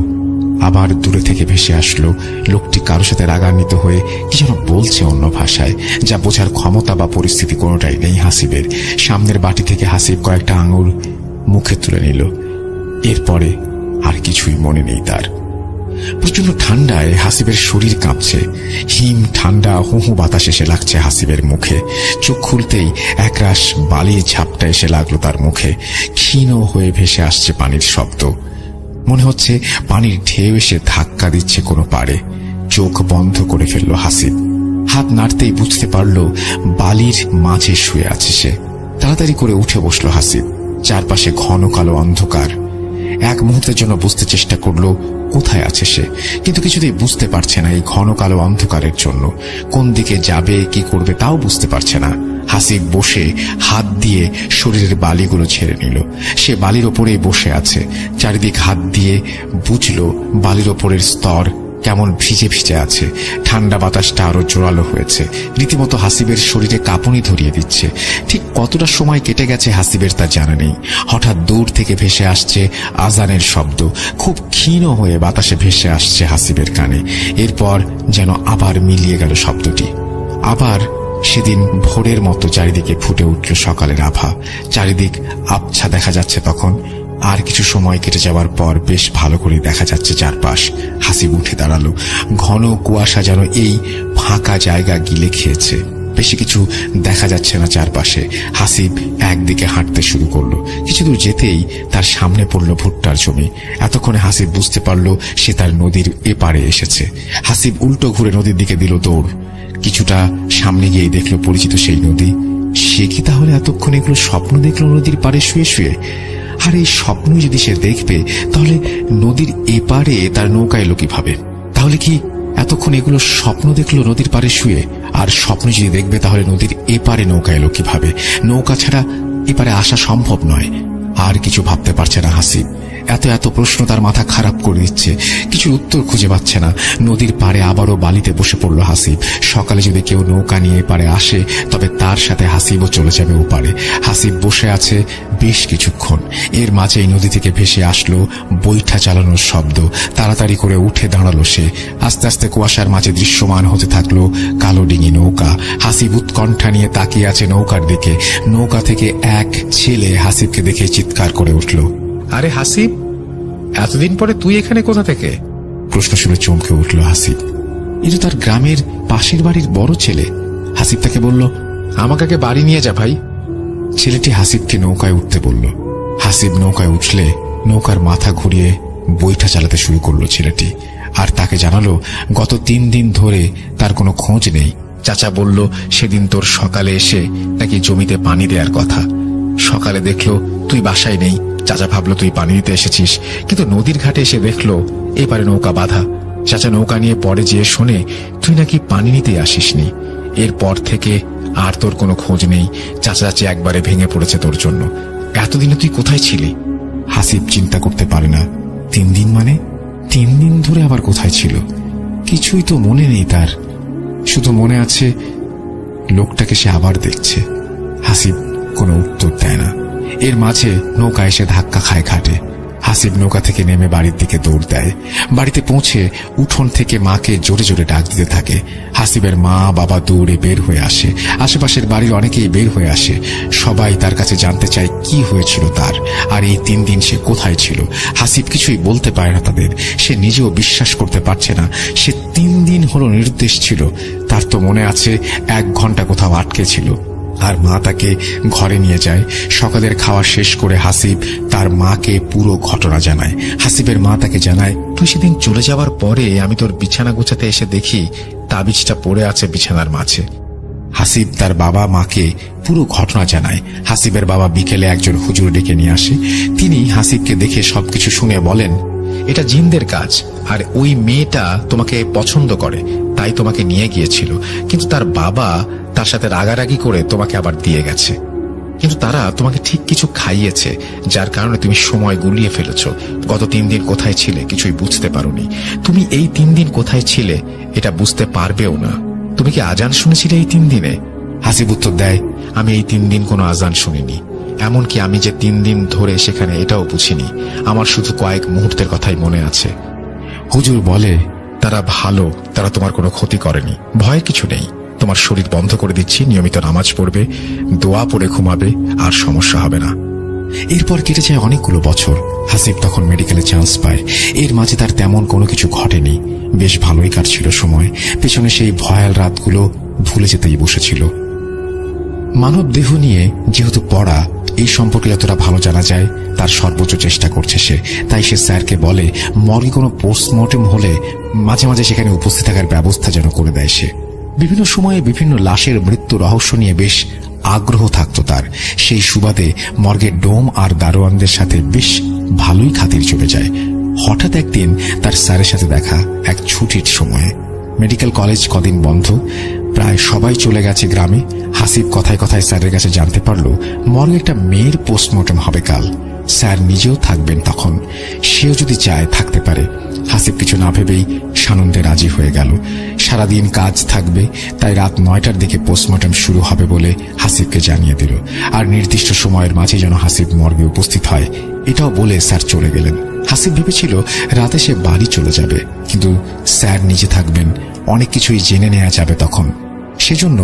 আবার দূরে থেকে ভেসে আসলো। লোকটি কারোর সাথে রাগান্বিত হয়ে কি যেন বলছে অন্য ভাষায়, যা বোঝার ক্ষমতা বা পরিস্থিতি কোনোটাই নেই হাসিবের। সামনের বাটি থেকে হাসিব কয়েকটা আঙুর মুখে তুলে নিল। এরপরে আর কিছুই মনে নেই তার। প্রচন্ড ঠান্ডায় হাসিবের শরীর কাঁপছে। হিম ঠান্ডা হুহু বাতাস এসে লাগছে হাসিবের মুখে। চোখ খুলতেই একরাশ বালির ঝাপটা এসে লাগলো তার মুখে। ক্ষীণ হয়ে ভেসে আসছে পানির শব্দ। মনে হচ্ছে পানির ঢেউ এসে ধাক্কা দিচ্ছে কোনো পাড়ে। চোখ বন্ধ করে ফেলল হাসিব। হাত নাড়তেই বুঝতে পারল বালির মাঝে শুয়ে আছে সে। তাড়াতাড়ি করে উঠে বসল হাসিব। চারপাশে ঘন কালো অন্ধকার। এক মুহূর্তের জন্য বুঝতে চেষ্টা করলো কোথায় আছে সে, কিন্তু কিছুতেই বুঝতে পারছে না এই ঘন কালো অন্ধকারের জন্য। কোন দিকে যাবে, কি করবে তাও বুঝতে পারছে না। হাসিব বসে হাত দিয়ে শরীরের বালিগুলো ছেড়ে নিল। সে বালির ওপরেই বসে আছে। চারিদিক হাত দিয়ে বুঝল বালির ওপরের স্তর কেমন ভিজে ভিজে আছে। ঠান্ডা বাতাসটা আরো জোরালো হয়েছে। রীতিমতো হাসিবের শরীরে কাঁপুনি ধরিয়ে দিচ্ছে। ঠিক কতটা সময় কেটে গেছে হাসিবের তা জানা নেই। হঠাৎ দূর থেকে ভেসে আসছে আজানের শব্দ। খুব ক্ষীণ হয়ে বাতাসে ভেসে আসছে হাসিবের কানে। এরপর যেন আবার মিলিয়ে গেল শব্দটি। আবার সেদিন ভোরের মতো চারিদিকে ফুটে উঠল সকালের আভা। চারিদিক আবছা দেখা যাচ্ছে তখন। আর কিছু সময় কেটে যাওয়ার পর বেশ ভালো করে দেখা যাচ্ছে চারপাশ। হাসিব উঠে দাঁড়ালো। ঘন কুয়াশা যেন এই ফাঁকা জায়গা গিলে খেয়েছে। বেশি কিছু দেখা যাচ্ছে না চারপাশে। হাসিব একদিকে হাঁটতে শুরু করলো। কিছু দূর যেতেই তার সামনে পড়লো ভুট্টার জমি। এতক্ষণে হাসিব বুঝতে পারলো সে তার নদীর এপারে এসেছে। হাসিব উল্টো ঘুরে নদীর দিকে দিল দৌড়। কিছুটা সামনে গিয়ে দেখলো পরিচিত সেই নদী। সে কি তাহলে এতক্ষণ এগুলো স্বপ্ন দেখলো নদীর পাড়ে শুয়ে শুয়ে? আর এই স্বপ্ন যদি সে দেখবে তাহলে নদীর এপারে তার নৌকা এলো কিভাবে? তাহলে কি এতক্ষণ এগুলো স্বপ্ন দেখলো নদীর পাড়ে শুয়ে? আর স্বপ্ন যদি দেখবে তাহলে নদীর এপারে নৌকা এলো কিভাবে? নৌকা ছাড়া এপারে আসা সম্ভব নয়। আর কিছু ভাবতে পারছে না হাসিব। এত এত প্রশ্ন তার মাথা খারাপ করে দিচ্ছে। কিছু উত্তর খুঁজে পাচ্ছে না। নদীর পাড়ে আবারও বালিতে বসে পড়ল হাসিব। সকালে যদি কেউ নৌকা নিয়ে এপারে আসে তবে তার সাথে হাসিবও চলে যাবে ওপারে। হাসিব বসে আছে বেশ কিছুক্ষণ। এর মাঝেই নদী থেকে ভেসে আসলো বৈঠা চালানোর শব্দ। তাড়াতাড়ি করে উঠে দাঁড়ালো সে। আস্তে আস্তে কুয়াশার মাঝে দৃশ্যমান হতে থাকলো কালো ডিঙি নৌকা। হাসিব উৎকণ্ঠা নিয়ে তাকিয়ে আছে নৌকার দিকে। নৌকা থেকে এক ছেলে হাসিবকে দেখে চিৎকার করে উঠল, আরে হাসিব, এতদিন পরে তুই এখানে কোথা থেকে? প্রশ্ন শুনে চমকে উঠল হাসিব। এ তো তার গ্রামের পাশের বাড়ির বড় ছেলে। হাসিব তাকে বলল, আমাকে আগে বাড়ি নিয়ে যা ভাই। ছেলেটি হাসিবকে নৌকায় উঠতে বলল। হাসিব নৌকায় উঠলে নৌকার মাথা ঘুরিয়ে বৈঠা চালাতে শুরু করলো ছেলেটি। আর তাকে জানালো গত 3 দিন ধরে তার কোনো খোঁজ নেই। চাচা বলল সেদিন তোর সকালে এসে নাকি জমিতে পানি দেওয়ার কথা। সকালে দেখলো তুই বাসায় নেই। চাচা ভাবলো তুই পানি দিতে এসেছিস, কিন্তু নদীর ঘাটে এসে দেখলো এপারে নৌকা বাঁধা। চাচা নৌকা নিয়ে পরে যেয়ে শোনে তুই নাকি পানি নিতে আসিসনি। এরপর থেকে আর তোর কোনো খোঁজ নেই। চাচা চাচি একবারে ভেঙে পড়েছে তোর জন্য। এতদিনে তুই কোথায় ছিলি? হাসিব চিন্তা করতে পারে না। 3 দিন মানে 3 দিন ধরে আবার কোথায় ছিল? কিছুই তো মনে নেই তার। শুধু মনে আছে লোকটাকে সে আবার দেখছে। হাসিব কোনো উত্তর দেয় না। এর মাঝে নৌকা এসে ধাক্কা খায় ঘাটে। হাসিব নৌকা থেকে নেমে বাড়ির দিকে দৌড় দেয়। বাড়িতে পৌঁছে উঠোন থেকে মাকে জোরে জোরে ডাক দিতে থাকে। হাসিবের মা বাবা দৌড়ে বের হয়ে আসে। আশেপাশের বাড়ির অনেকেই বের হয়ে আসে। সবাই তার কাছে জানতে চায় কি হয়েছিল তার, আর এই 3 দিন সে কোথায় ছিল। হাসিব কিছুই বলতে পারে না তাদের। সে নিজেও বিশ্বাস করতে পারছে না সে 3 দিন হলো নির্দেশ ছিল। তার তো মনে আছে 1 ঘন্টা কোথাও আটকে ছিল। আর মা তাকে ঘরে নিয়ে যায়। সকালের খাওয়া শেষ করে হাসিব তার মাকে পুরো ঘটনা জানায়। হাসিবের মা তাকে জানায়, তুই সেদিন চলে যাওয়ার পরে আমি তোর বিছানা গোছাতে এসে দেখি তাবিজটা পড়ে আছে বিছানার মাঝে। হাসিব তার বাবা মাকে পুরো ঘটনা জানায়। হাসিবের বাবা বিকেলে একজন হুজুর ডেকে নিয়ে আসে। তিনি হাসিবকে দেখে সবকিছু শুনে বলেন, এটা জিনদের কাজ, আর ওই মেয়েটা তোমাকে পছন্দ করে, তাই তোমাকে নিয়ে গিয়েছিল। কিন্তু তার বাবা তার সাথে রাগারাগি করে তোমাকে আবার দিয়ে গেছে। কিন্তু তারা তোমাকে ঠিক কিছু খাইয়েছে, যার কারণে তুমি সময় গুলিয়ে ফেলেছ। গত 3 দিন কোথায় ছিলে কিছুই বুঝতে পারোনি। তুমি এই 3 দিন কোথায় ছিলে এটা বুঝতে পারবেও না। তুমি কি আজান শুনেছিলে এই 3 দিনে? হাসিব উত্তর দেয়, আমি এই 3 দিন কোনো আজান শুনিনি। এমনকি আমি যে 3 দিন ধরে সেখানে এটাও বুঝিনি। আমার শুধু কয়েক মুহূর্তের কথাই মনে আছে। হুজুর বলে, তারা ভালো, তারা তোমার কোনো ক্ষতি করেনি, ভয়ের কিছু নেই। তোমার শরীর বন্ধ করে দিচ্ছি, নিয়মিত নামাজ পড়বে, দোয়া পড়ে ঘুমাবে, আর সমস্যা হবে না। এরপর কেটে যায় অনেকগুলো বছর। হাসিব তখন মেডিকেলে চান্স পায়। এর মাঝে তার তেমন কোনো কিছু ঘটেনি। বেশ ভালোই কাটছিল সময়। পেছনে সেই ভয়াল রাতগুলো ভুলে যেতেই বসেছিল। মানব দেহ নিয়ে যেহেতু পড়া, এই সম্পর্কে যতটা ভালো জানা যায় তার সর্বোচ্চ চেষ্টা করছে সে। তাই সে স্যারকে বলে মর্গে কোনো পোস্টমর্টেম হলে মাঝে মাঝে সেখানে উপস্থিত থাকার ব্যবস্থা যেন করে দেয় সে। বিভিন্ন সময়ে বিভিন্ন লাশের মৃত্যু রহস্য নিয়ে বেশ আগ্রহ থাকত তার। সেই সুবাদে মর্গের ডোম আর দারোয়ানদের সাথে বেশ ভালোই খাতির চলে যায়। হঠাৎ একদিন তার স্যারের সাথে দেখা এক ছুটির সময়ে। মেডিকেল কলেজ কদিন বন্ধ, প্রায় সবাই চলে গেছে গ্রামে। হাসিব কথায় কথায় স্যারের কাছে জানতে পারল মর্গে একটা মেয়ের পোস্টমর্টেম হবে কাল। স্যার নিজেও থাকবেন তখন। সেও যদি চায় থাকতে পারে। হাসিব কিছু না ভেবেই সানন্দে রাজি হয়ে গেল। সারাদিন কাজ থাকবে, তাই রাত 9টার দিকে পোস্টমর্টেম শুরু হবে বলে হাসিবকে জানিয়ে দিল। আর নির্দিষ্ট সময়ের মাঝে যেন হাসিব মর্গে উপস্থিত হয় এটাও বলে স্যার চলে গেলেন। হাসিব ভেবেছিল রাতে সে বাড়ি চলে যাবে, কিন্তু স্যার নিজে থাকবেন, অনেক কিছুই জেনে নেওয়া যাবে তখন। সেজন্য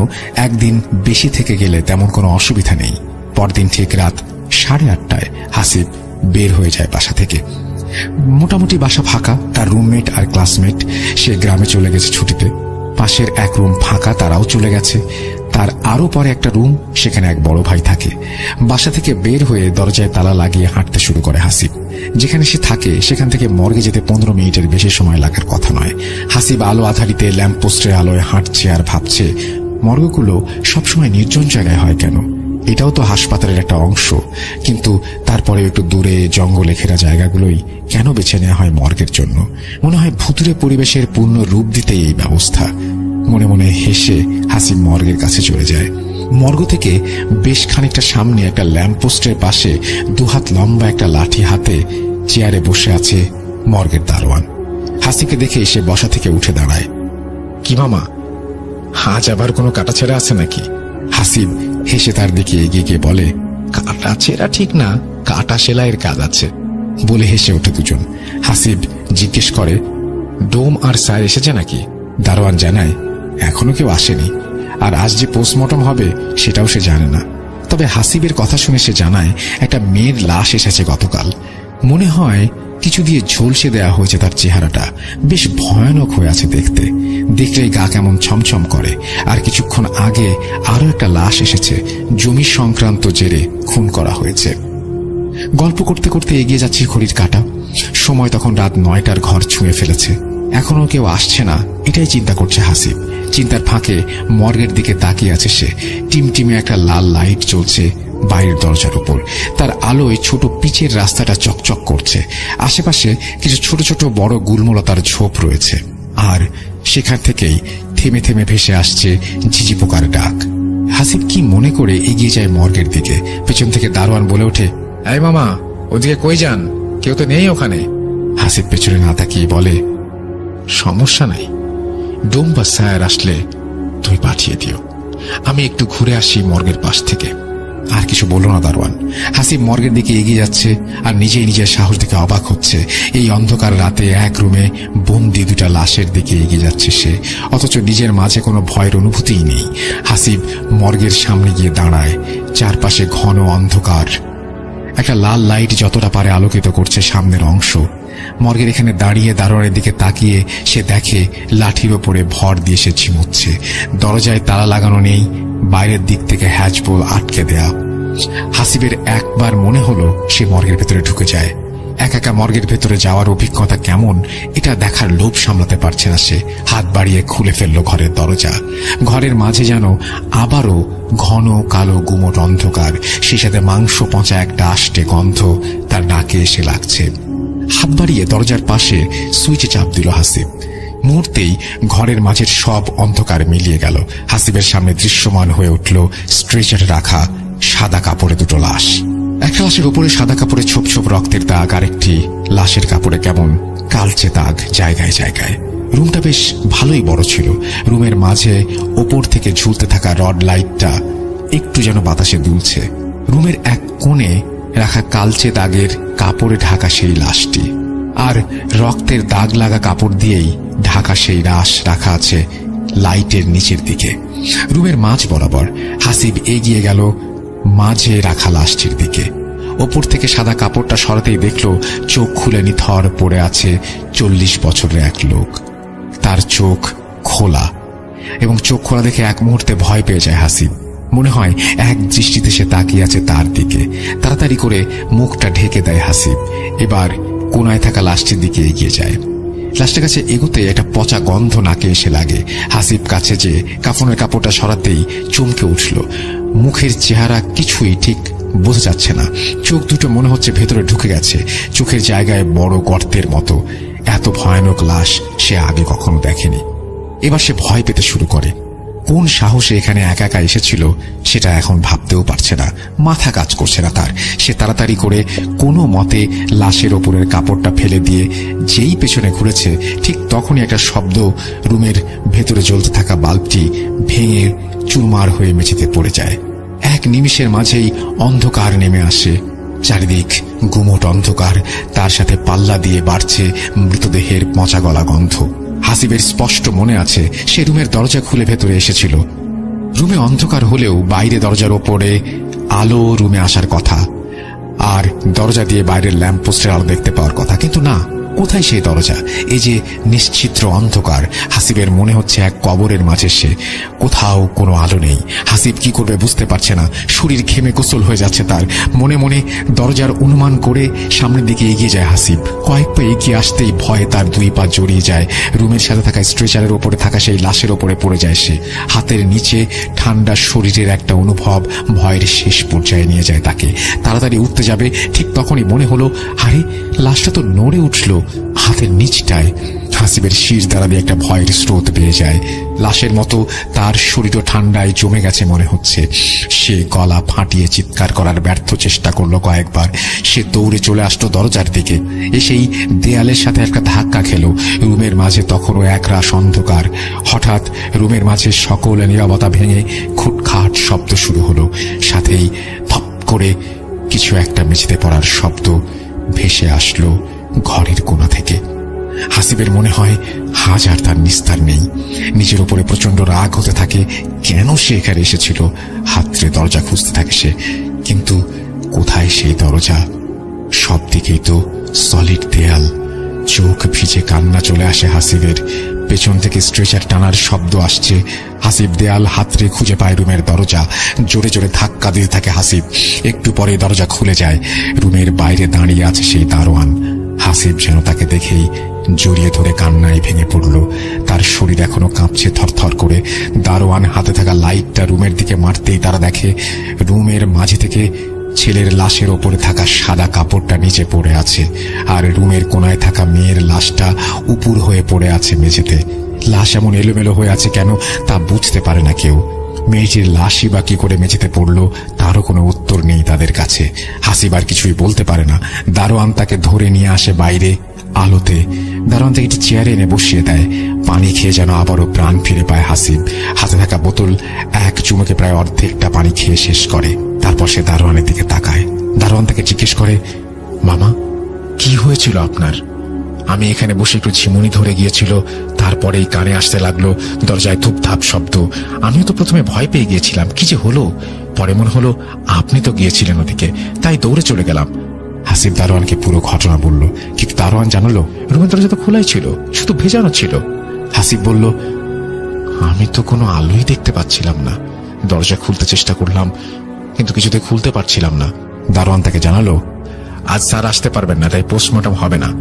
একদিন বেশি থেকে গেলে তেমন কোনো অসুবিধা নেই। পরদিন ঠিক রাত 8:30টায় হাসিব বের হয়ে যায় বাসা থেকে। মোটামুটি বাসা ফাঁকা। তার রুমমেট আর ক্লাসমেট সে গ্রামে চলে গেছে ছুটিতে। পাশের এক রুম ফাঁকা, তারাও চলে গেছে। তার আরো পরে একটা রুম, সেখানে এক বড় ভাই থাকে। বাসা থেকে বের হয়ে দরজায় তালা লাগিয়ে হাঁটতে শুরু করে হাসিব। যেখানে সে থাকে সেখান থেকে মর্গে যেতে 15 মিনিটের বেশি সময় লাগার কথা নয়। হাসিব আলো আধারিতে ল্যাম্পপোস্টের আলোয় হাঁটছে আর ভাবছে মর্গগুলো সবসময় নির্জন জায়গায় হয় কেন? এটাও তো হাসপাতালের একটা অংশ, কিন্তু তারপরে একটু দূরে জঙ্গলে ঘেরা জায়গাগুলোই কেন বেছে নেওয়া হয় মর্গের জন্য? মনে হয় ভুতুরে পরিবেশের পূর্ণ রূপ দিতেই এই ব্যবস্থা। মনে মনে হেসে হাসিব মর্গের কাছে চলে যায়। মর্গ থেকে বেশ খানিকটা সামনে একটা ল্যাম্পপোস্টের পাশে 2 হাত লম্বা একটা লাঠি হাতে চেয়ারে বসে আছে মর্গের দারোয়ান। হাসিবকে দেখে সে বসা থেকে উঠে দাঁড়ায়। কি মামা, আজ আবার কোনো কাটাছেড়া আছে নাকি? হাসিব হেসে তার দিকে এগিয়ে গিয়ে বলে, কাটাছেড়া ঠিক না, কাটা সেলাইয়ের কাজ আছে বলে হেসে ওঠে দুজন। হাসিব জিজ্ঞেস করে, ডোম আর স্যার এসেছে নাকি? দারোয়ান জানায়, এখনো কেউ আসেনি, আর আজ যে পোস্টমর্টম হবে সেটাও সে জানে না। তবে হাসিবের কথা শুনে সে জানায় একটা মেয়ের লাশ এসেছে গতকাল। মনে হয় কিছু দিয়ে ঝলসে দেয়া হয়েছে তার চেহারাটা। বেশ ভয়ানক হয়ে আছে দেখতে। দেখলেই গা কেমন ছমছম করে। আর কিছুক্ষণ আগে আরো একটা লাশ এসেছে, জমি সংক্রান্ত জেরে খুন করা হয়েছে। গল্প করতে করতে এগিয়ে যাচ্ছে ঘড়ির কাঁটা। সময় তখন রাত 9টার ঘর ছুঁয়ে ফেলেছে। এখনো কেউ আসছে না, এটাই চিন্তা করছে হাসিব। চিন্তার ফাঁকে মর্গের দিকে তাকিয়ে আছে সে। টিমটিমে একটা লাল লাইট জ্বলছে বাইরের দরজার উপর। তার আলোয় ছোট পিচের রাস্তাটা চকচক করছে। আশেপাশে কিছু ছোট ছোট বড় গুলমলতার ঝোপ রয়েছে, আর সেখান থেকেই থেমে থেমে ভেসে আসছে ঝিঝি পোকার ডাক। হাসিব কি মনে করে এগিয়ে যায় মর্গের দিকে। পেছন থেকে দারোয়ান বলে ওঠে, এই মামা, ওদিকে কই যান? কেউ তো নেই ওখানে। হাসিব পেছনে না তাকিয়ে বলে, সমস্যা নাই, ডোম্বা স্যার আসলে তুমি পাঠিয়ে দিও, আমি একটু ঘুরে আসি মর্গের পাশ থেকে। আর কিছু বলল না দারোয়ান। হাসিব মর্গের দিকে এগিয়ে যাচ্ছে আর নিজেই নিজের সাহস দেখে অবাক হচ্ছে। এই অন্ধকার রাতে এক রুমে বন্দি দুটা লাশের দিকে এগিয়ে যাচ্ছে সে, অথচ নিজের মাঝে কোনো ভয়ের অনুভূতিই নেই। হাসিব মর্গের সামনে গিয়ে দাঁড়ায়। চারপাশে ঘন অন্ধকার, একটা লাল লাইট যতটা পারে আলোকিত করছে সামনের অংশ। মর্গের এখানে দাঁড়িয়ে দারোয়ানের দিকে তাকিয়ে সে দেখে লাঠির ওপরে ভর দিয়ে সে ঝিমুচ্ছে। দরজায় তালা লাগানো নেই, বাইরের দিক থেকে হ্যাজবোল আটকে দেয়া। হাসিবের একবার মনে হলো সে মর্গের ভেতরে ঢুকে যায়। একা একা মর্গের ভেতরে যাওয়ার অভিজ্ঞতা কেমন এটা দেখার লোভ সামলাতে পারছে না সে। হাত বাড়িয়ে খুলে ফেলল ঘরের দরজা। ঘরের মাঝে যেন আবারও ঘন কালো গুমট অন্ধকার, সেই সাথে মাংস পচা একটা আষ্টে গন্ধ তার নাকে এসে লাগছে। হাত বাড়িয়ে দরজার পাশে সুইচে চাপ দিল হাসিব। মুহূর্তেই ঘরের মাঝের সব অন্ধকার মিলিয়ে গেল। হাসিবের সামনে দৃশ্যমান হয়ে উঠল স্ট্রেচারে রাখা সাদা কাপড়ে দুটো লাশ। একটা লাশের উপরে সাদা কাপড়ে ছোপ ছোপ রক্তের দাগ, আর একটি লাশের কাপড়ে কেমন কালচে দাগ জায়গায় জায়গায়। রুমটা বেশ ভালোই বড় ছিল। রুমের মাঝে ওপর থেকে ঝুলতে থাকা রড লাইটটা একটু যেন বাতাসে দুলছে। রুমের এক কোণে রাখা কালচে দাগের কাপড়ে ঢাকা সেই লাশটি, আর রক্তের দাগ লাগা কাপড় দিয়েই ঢাকা সেই লাশ রাখা আছে লাইটের নিচের দিকে। রুমের মাঝ বরাবর হাসিব এগিয়ে গেল মাঝে রাখা লাশটির দিকে। ওপর থেকে সাদা কাপড়টা সরাতেই দেখল চোখ খুলে নিথর পড়ে আছে 40 বছরের এক লোক। তার চোখ খোলা, এবং চোখ খোলা দেখে এক মুহূর্তে ভয় পেয়ে যায় হাসিব। মনে হয় এক দৃষ্টিতে সে তাকিয়ে আছে তার দিকে। তাড়াতাড়ি করে মুখটা ঢেকে দেয় হাসিব। এবার কোনায় থাকা লাশটির দিকে এগিয়ে যায়। লাশটার কাছে এগোতে একটা পচা গন্ধ নাকে এসে লাগে। হাসিব কাছে যে কাফনের কাপড়টা সরাতেই চমকে উঠল। মুখের চেহারা কিছুই ঠিক বোঝা যাচ্ছে না। চোখ দুটো মনে হচ্ছে ভেতরে ঢুকে গেছে, চোখের জায়গায় বড় গর্তের মতো। এত ভয়ানক লাশ সে আগে কখনো দেখেনি। এবার সে ভয় পেতে শুরু করে। কোন সাহসে এখানে একা একা এসেছিল সেটা এখন ভাবতেও পারছে না, মাথা কাজ করছে না তার। সে তাড়াতাড়ি করে কোনো মতে লাশের ওপরের কাপড়টা ফেলে দিয়ে যেই পেছনে ঘুরেছে, ঠিক তখনই একটা শব্দ। রুমের ভেতরে জ্বলতে থাকা বাল্বটি ভেঙে চুরমার হয়ে মেঝেতে পড়ে যায়। এক নিমিষের মাঝেই অন্ধকার নেমে আসে। চারিদিক গুমট অন্ধকার, তার সাথে পাল্লা দিয়ে বাড়ছে মৃতদেহের পচা গলা গন্ধ। হাসিবের স্পষ্ট মনে আছে সে রুমের দরজা খুলে ভেতরে এসেছিল। রুমে অন্ধকার হলেও বাইরে দরজার ওপরে আলো রুমে আসার কথা, আর দরজা দিয়ে বাইরের ল্যাম্পপোস্টের আলো দেখতে পাওয়ার কথা। কিন্তু না, কোথায় সেই দরজা? এই যে নিশ্চিত্র অন্ধকার। হাসিবের মনে হচ্ছে এক কবরের মাঝে সে, কোথাও কোনো আলো নেই। হাসিব কি করবে বুঝতে পারছে না। শরীর ঘেমে গোসল হয়ে যাচ্ছে তার। মনে মনে দরজার অনুমান করে সামনের দিকে এগিয়ে যায় হাসিব। কয়েক পা এগিয়ে আসতেই ভয়ে তার 2 পা জড়িয়ে যায়। রুমের সাথে থাকা স্ট্রেচারের ওপরে থাকা সেই লাশের ওপরে পড়ে যায় সে। হাতের নিচে ঠান্ডা শরীরের একটা অনুভব ভয়ের শেষ পর্যায়ে নিয়ে যায় তাকে। তাড়াতাড়ি উঠতে যাবে, ঠিক তখনই মনে হলো, আরে লাশটা তো নড়ে উঠল হাতের নিচটায়। হাসিবের শির দ্বারা একটা ভয়ের স্রোত বেয়ে যায়। লাশের মতো তার শরীরও ঠান্ডায় জমে গেছে মনে হচ্ছে। সে গলা ফাটিয়ে চিৎকার করার ব্যর্থ চেষ্টা করলো কয়েকবার। সে দৌড়ে চলে আসলো দরজার দিকে। এসেই দেয়ালের সাথে একটা ধাক্কা খেল। রুমের মাঝে তখনও একরাশ অন্ধকার। হঠাৎ রুমের মাঝে সকল নীরবতা ভেঙে খুটখাট শব্দ শুরু হলো। সাথেই ধপ করে কিছু একটা মেঝেতে পড়ার শব্দ ভেসে আসলো ঘরের কোণা থেকে। হাসিবের মনে হয় আজ আর তার নিস্তার নেই। নিজের উপরে প্রচন্ড রাগ হতে থাকে। কেন সে এখানে এসেছিল? হাতড়ে দরজা খুঁজতে থাকে সে, কিন্তু কোথায় সেই দরজা? সব দিকেই তো সলিড দেয়াল। চোখ ভিজে কান্না চলে আসে হাসিবের। পেছন থেকে স্ট্রেচার টানার শব্দ আসছে। হাসিব দেয়াল হাতড়ে খুঁজে পায় রুমের দরজা। জোরে জোরে ধাক্কা দিতে থাকে হাসিব। একটু পরে দরজা খুলে যায়। রুমের বাইরে দাঁড়িয়ে আছে সেই দারোয়ান। হাসিব যেন তাকে দেখেই জড়িয়ে ধরে কান্নায় ভেঙে পড়ল। তার শরীর এখনো কাঁপছে থরথর করে। দারোয়ান হাতে থাকা লাইটটা রুমের দিকে মারতেই তারা দেখে রুমের মাঝে থেকে ছেলের লাশের ওপরে থাকা সাদা কাপড়টা নিচে পড়ে আছে, আর রুমের কোনায় থাকা মেয়ের লাশটা উপুর হয়ে পড়ে আছে মেঝেতে। লাশ এমন এলোমেলো হয়ে আছে কেন তা বুঝতে পারে না কেউ। মেয়েটির লাশই বা কি করে মেঝেতে পড়ল তারও কোনো উত্তর নেই তাদের কাছে। হাসিব আর কিছুই বলতে পারে না। দারোয়ান তাকে ধরে নিয়ে আসে বাইরে আলোতে। দারোয়ান তাকে একটি চেয়ারে এনে বসিয়ে দেয়। পানি খেয়ে যেন আবারও প্রাণ ফিরে পায় হাসিব। হাতে থাকা বোতল এক চুমুকে প্রায় অর্ধেকটা পানি খেয়ে শেষ করে। তারপর সে দারোয়ানের দিকে তাকায়। দারোয়ান তাকে জিজ্ঞেস করে, মামা, কি হয়েছিল আপনার? আমি এখানে বসে একটু ঝিমুনি ধরে গিয়েছিল, তারপরেই কানে আসতে লাগলো দরজায় ধুপধাপ শব্দ। আমিও তো প্রথমে ভয় পেয়ে গিয়েছিলাম, কি যে হলো। পরে মনে হলো আপনি তো গিয়েছিলেন ওদিকে, তাই দৌড়ে চলে গেলাম। হাসিব দারোয়ানকে পুরো ঘটনা বলল, কিন্তু দারোয়ান জানালো রুমের দরজা তো খোলাই ছিল, শুধু ভেজানো ছিল। হাসিব বলল, আমি তো কোনো আলোই দেখতে পাচ্ছিলাম না। দরজা খুলতে চেষ্টা করলাম, কিন্তু কিছুতে খুলতে পারছিলাম না। দারোয়ান তাকে জানালো, আজ স্যার আসতে পারবেন না, তাই পোস্টমর্টম হবে না।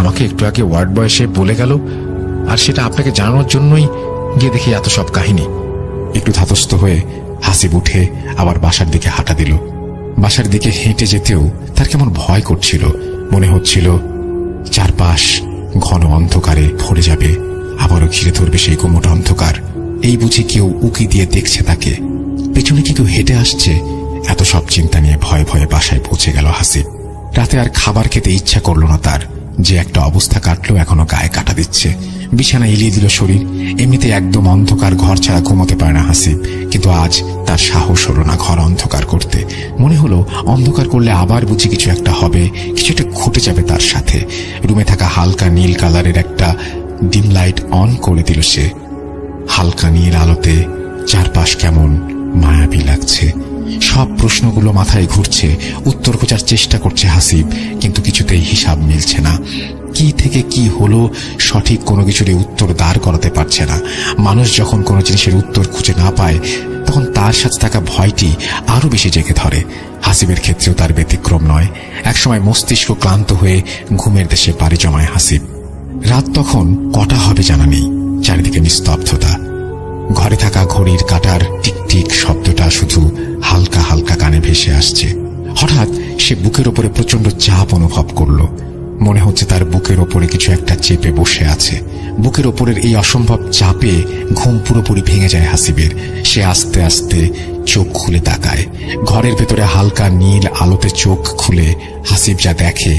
আমাকে একটু আগে ওয়ার্ড বয় এসে বলে গেল, আর সেটা আপনাকে জানানোর জন্যই গিয়ে দেখি এত সব কাহিনী। একটু ধাতস্থ হয়ে হাসিব উঠে আবার বাসার দিকে হাঁটা দিল। বাসার দিকে হেঁটে যেতেও তার কেমন ভয় করছিল। মনে হচ্ছিল চারপাশ ঘন অন্ধকারে ভরে যাবে, আবারও ঘিরে ধরবে সেই গুমোট অন্ধকার। এই বুঝি কেউ উকি দিয়ে দেখছে তাকে, পেছনে কি কেউ হেঁটে আসছে। এত সব চিন্তা নিয়ে ভয়ে ভয়ে বাসায় পৌঁছে গেল হাসিব। রাতে আর খাবার খেতে ইচ্ছা করল না তার। যে একটা অবস্থা কাটলো এখনো গায়ে কাটা দিচ্ছে। বিছানা এলিয়ে দিল শরীর। এমনিতে একদম অন্ধকার ঘর ছাড়া ঘুমোতে পারে না হাসিব, কিন্তু আজ তার সাহস হলো না ঘর অন্ধকার করতে। মনে হলো অন্ধকার করলে আবার বুঝি কিছু একটা হবে, কিছু একটা ঘটে যাবে তার সাথে। রুমে থাকা হালকা নীল কালারের একটা ডিম লাইট অন করে দিল সে। হালকা নীল আলোতে চারপাশ কেমন মায়াবী লাগছে। সব প্রশ্নগুলো মাথায় ঘুরছে, উত্তর খোঁজার চেষ্টা করছে হাসিব, কিন্তু কিছুতেই হিসাব মিলছে না। কি থেকে কি হলো সঠিক কোনো কিছুরই উত্তর দাঁড় করাতে পারছে না। মানুষ যখন কোনো জিনিসের উত্তর খুঁজে না পায় তখন তার সাথে থাকা ভয়টি আরো বেশি জেগে ধরে। হাসিবের ক্ষেত্রেও তার ব্যতিক্রম নয়। একসময় মস্তিষ্ক ক্লান্ত হয়ে ঘুমের দেশে পাড়ি জমায় হাসিব। রাত তখন কটা হবে জানা নেই। চারিদিকে নিস্তব্ধতা। ঘরে থাকা ঘড়ির কাঁটার টিকটিক শব্দটা শুধু হালকা হালকা কানে ভেসে আসছে। হঠাৎ সে বুকের ওপরে প্রচন্ড চাপ অনুভব করল। মনে হচ্ছে তার বুকের ওপরে কিছু একটা চেপে বসে আছে। বুকের ওপরের এই অসম্ভব চাপে ঘুম পুরোপুরি ভেঙে যায় হাসিবের। সে আস্তে আস্তে চোখ খুলে তাকায়। ঘরের ভেতরে হালকা নীল আলোতে চোখ খুলে হাসিব যা দেখে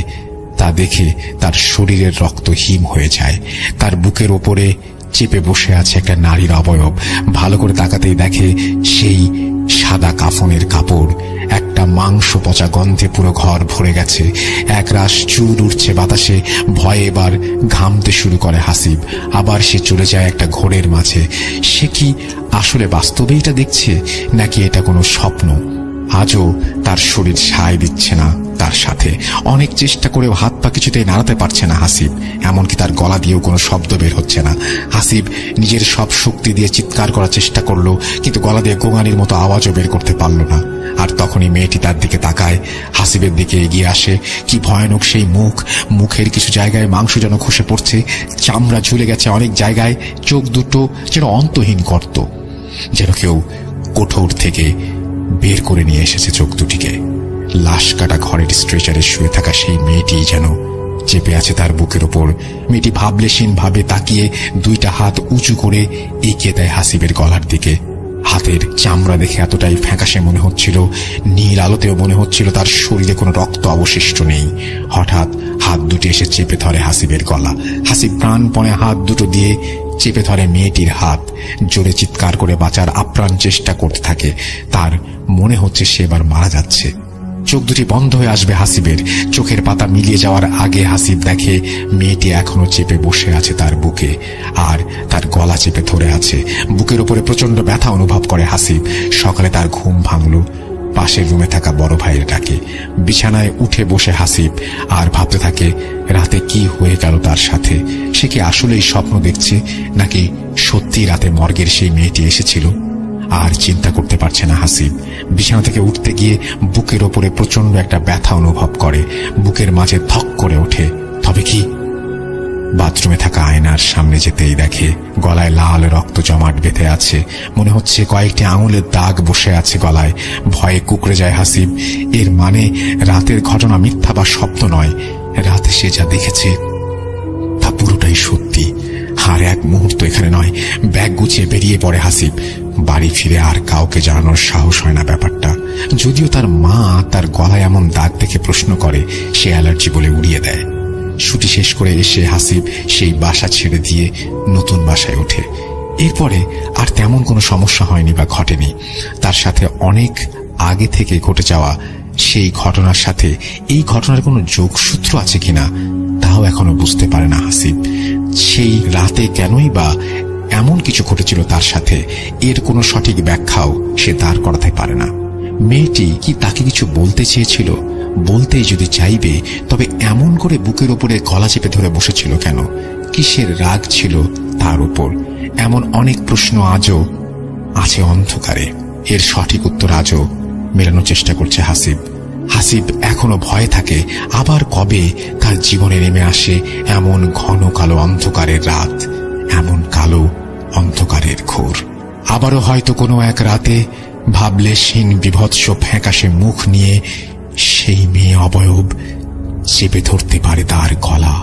তা দেখে তার শরীরের রক্ত হিম হয়ে যায়। তার বুকের ওপরে চেপে বসে আছে একটা নারীর অবয়ব। ভালো করে তাকাতেই দেখে সেই সাদা কাফনের কাপড়। একটা মাংস পচা গন্ধে পুরো ঘর ভরে গেছে। একরাশ চুল উঠছে বাতাসে। ভয়ে এবার ঘামতে শুরু করে হাসিব। আবার সে চলে যায় একটা ঘোরের মাঝে। সে কি আসলে বাস্তবে এটা দেখছে, নাকি এটা কোনো স্বপ্ন? আজও তার শরীর সায় দিচ্ছে না তার সাথে। অনেক চেষ্টা করেও হাত পা কিছুতেই নাড়াতে পারছে না হাসিব। এমনকি তার গলা দিয়েও কোনো শব্দ বের হচ্ছে না। হাসিব নিজের সব শক্তি দিয়ে চিৎকার করার চেষ্টা করলো, কিন্তু গলা দিয়ে গোঙানির মতো আওয়াজও বের করতে পারল না। আর তখনই মেয়েটি তার দিকে তাকায়, হাসিবের দিকে এগিয়ে আসে। কি ভয়ানক সেই মুখ! মুখের কিছু জায়গায় মাংস যেন খসে পড়ছে, চামড়া ঝুলে গেছে অনেক জায়গায়। চোখ দুটো যেন অন্তহীন গর্ত, যেন কেউ কোঠর থেকে বের করে নিয়ে এসেছে চোখ দুটিকে। লাশ কাটা ঘরের স্ট্রেচারে শুয়ে থাকা সেই মেয়েটি যেন চেপে আছে তার বুকের ওপর। মেয়েটি ভাবলেশীন ভাবে তাকিয়ে দুইটা হাত উঁচু করে এগিয়ে দেয় হাসিবের গলার দিকে। হাতের চামড়া দেখে এতটাই ফ্যাকাশে মনে হচ্ছিল, নীল আলোতেও মনে হচ্ছিল তার শরীরে কোনো রক্ত অবশিষ্ট নেই। হঠাৎ হাত দুটি এসে চেপে ধরে হাসিবের গলা। হাসিব প্রাণপণে হাত দুটো দিয়ে চেপে ধরে মেয়েটির হাত। জোরে চিৎকার করে বাঁচার আপ্রাণ চেষ্টা করতে থাকে। তার মনে হচ্ছে সে এবার মারা যাচ্ছে। চোখ দুটি বন্ধ হয়ে আসবে হাসিবের। চোখের পাতা মিলিয়ে যাওয়ার আগে হাসিব দেখে মেয়েটি এখনো চেপে বসে আছে তার বুকে, আর তার গলা চেপে ধরে আছে। বুকের উপরে প্রচন্ড ব্যথা অনুভব করে হাসিব। সকালে তার ঘুম ভাঙল পাশের রুমে থাকা বড় ভাইয়ের ডাকে। বিছানায় উঠে বসে হাসিব আর ভাবতে থাকে রাতে কি হয়ে গেল তার সাথে। সে কি আসলেই স্বপ্ন দেখছে, নাকি সত্যি রাতে মর্গের সেই মেয়েটি এসেছিল? আর চিন্তা করতে পারছে না হাসিব। বিছানা থেকে উঠতে গিয়ে বুকের ওপরে প্রচন্ড একটা ব্যথা অনুভব করে। বুকের মাঝে ধক করে ওঠে। তবে কি? বাথরুমে থাকা আয়নার সামনে যেতেই দেখে গলায় লাল রক্ত জমাট বেঁধে আছে। মনে হচ্ছে কয়েকটি আঙুলের দাগ বসে আছে গলায়। ভয়ে কুঁকড়ে যায় হাসিব। এর মানে রাতের ঘটনা মিথ্যা বা স্বপ্ন নয়। রাতে সে যা দেখেছে তা পুরোটাই সত্যি। আর এক মুহূর্ত এখানে নয়, ব্যাগ গুছিয়ে বেরিয়ে পড়ে হাসিব। বাড়ি ফিরে আর কাউকে জানানোর সাহস হয় না ব্যাপারটা। যদিও তার মা তার গলায় এমন দাগ দেখে প্রশ্ন করে, সে অ্যালার্জি বলে উড়িয়ে দেয়। ছুটি শেষ করে এসে হাসিব সেই বাসা ছেড়ে দিয়ে নতুন বাসায় ওঠে। এরপরে আর তেমন কোনো সমস্যা হয়নি বা ঘটেনি। তার সাথে অনেক আগে থেকে ঘটে যাওয়া সেই ঘটনার সাথে এই ঘটনার কোনো যোগসূত্র আছে কিনা তাও এখনো বুঝতে পারে না হাসিব। সেই রাতে কেনই বা এমন কিছু ঘটেছিল তার সাথে, এর কোনো সঠিক ব্যাখ্যাও সে দাঁড় করাতে পারে না। মেয়েটি কি তাকে কিছু বলতে চেয়েছিল? বলতেই যদি চাইবে, তবে এমন করে বুকের উপরে গলা চেপে ধরে বসেছিল কেন? কিসের রাগ ছিল তার উপর? এমন অনেক প্রশ্ন আজও আছে অন্ধকারে। এর সঠিক উত্তর আজও মেলানোর চেষ্টা করছে হাসিব। হাসিব এখনো ভয়ে থাকে আবার কবে তার জীবনে নেমে আসে এমন ঘন কালো অন্ধকারের রাত, এমন কালো অন্ধকারের ঘোর। আবারও হয়তো কোনো এক রাতে ভাবলেশহীন বিভৎস ফ্যাকাশে মুখ নিয়ে সেই মেয়ে অবয়ব চেপে ধরতে পারে তার গলা।